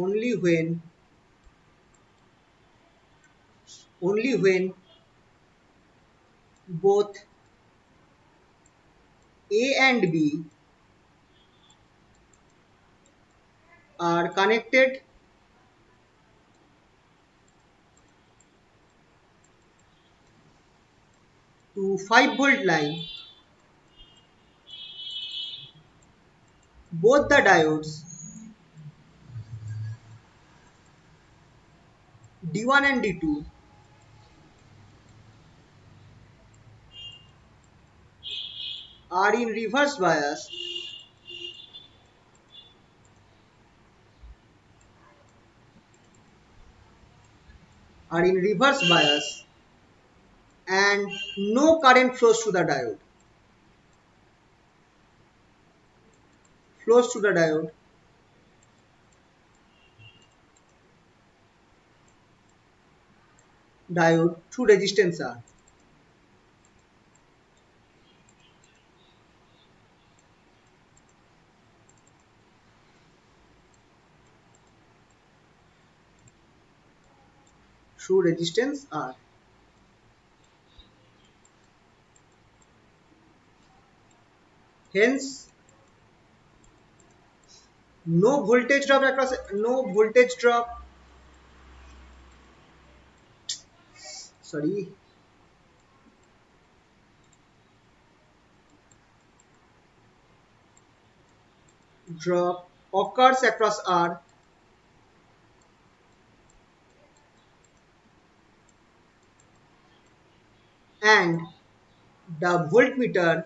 only when both A and B are connected to 5 volt line, both the diodes D1 and D2 are in reverse bias and no current flows through the diode. Through resistance R. Through resistance R. Hence, no voltage drop occurs across R and the voltmeter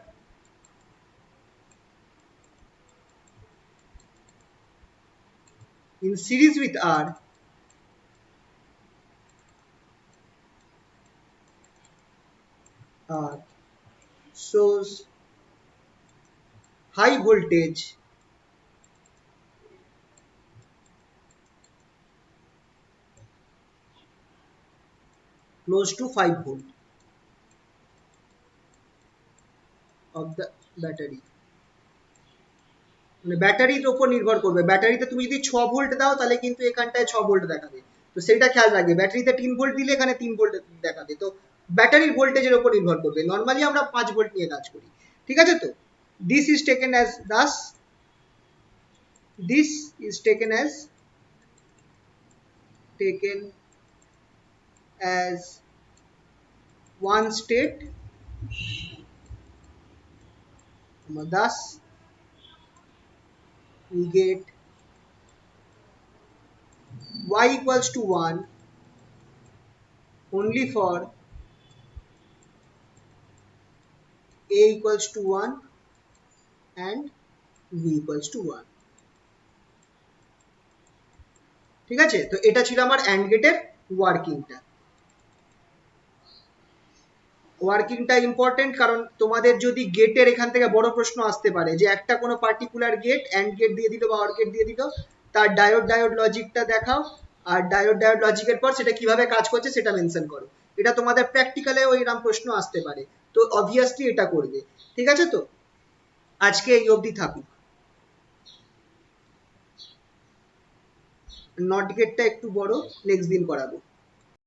in series with R shows high voltage close to 5 volt of the battery. মানে ব্যাটারির ওপর নির্ভর করবে, ব্যাটারিতে তুমি যদি 6 volt দাও তাহলে কিন্তু এখানটায় 6 ভোল্ট দেখাবে, তো সেটা খেয়াল রাখবে, ব্যাটারিতে 3 ভোল্ট দিলে এখানে 3 ভোল্ট দেখাবে, তো ব্যাটারির ভোল্টেজের ওপর নির্ভর করবে, নর্মালি আমরা 5 ভোল্ট নিয়ে কাজ করি, ঠিক আছে? তো this is taken as thus this is taken as one state, thus we get y equals to 1 only for a equals to 1 and b equals to 1. ঠিক আছে, তো এটা ছিল আমার অ্যান্ড গেটের ওয়ার্কিংটা। ওয়ার্কিংটা ইম্পর্টেন্ট, কারণ তোমাদের যদি গেটের এখান থেকে বড় প্রশ্ন আসতে পারে যে একটা কোনো পার্টিকুলার গেট অ্যান্ড গেট দিয়ে দিল বা অর গেট দিয়ে দিল, তার ডায়োড লজিকটা দেখাও, আর ডায়োড লজিকের পর সেটা কিভাবে কাজ করছে সেটা মেনশন করো। এটা তোমাদের প্র্যাকটিক্যালে ওইরকম প্রশ্ন আসতে পারে, তো অবভিয়াসলি এটা করবে। ঠিক আছে, তো আজকে এই অবধি থাকুক। নট গেটটা একটু বড়, নেক্সট দিন করাবো।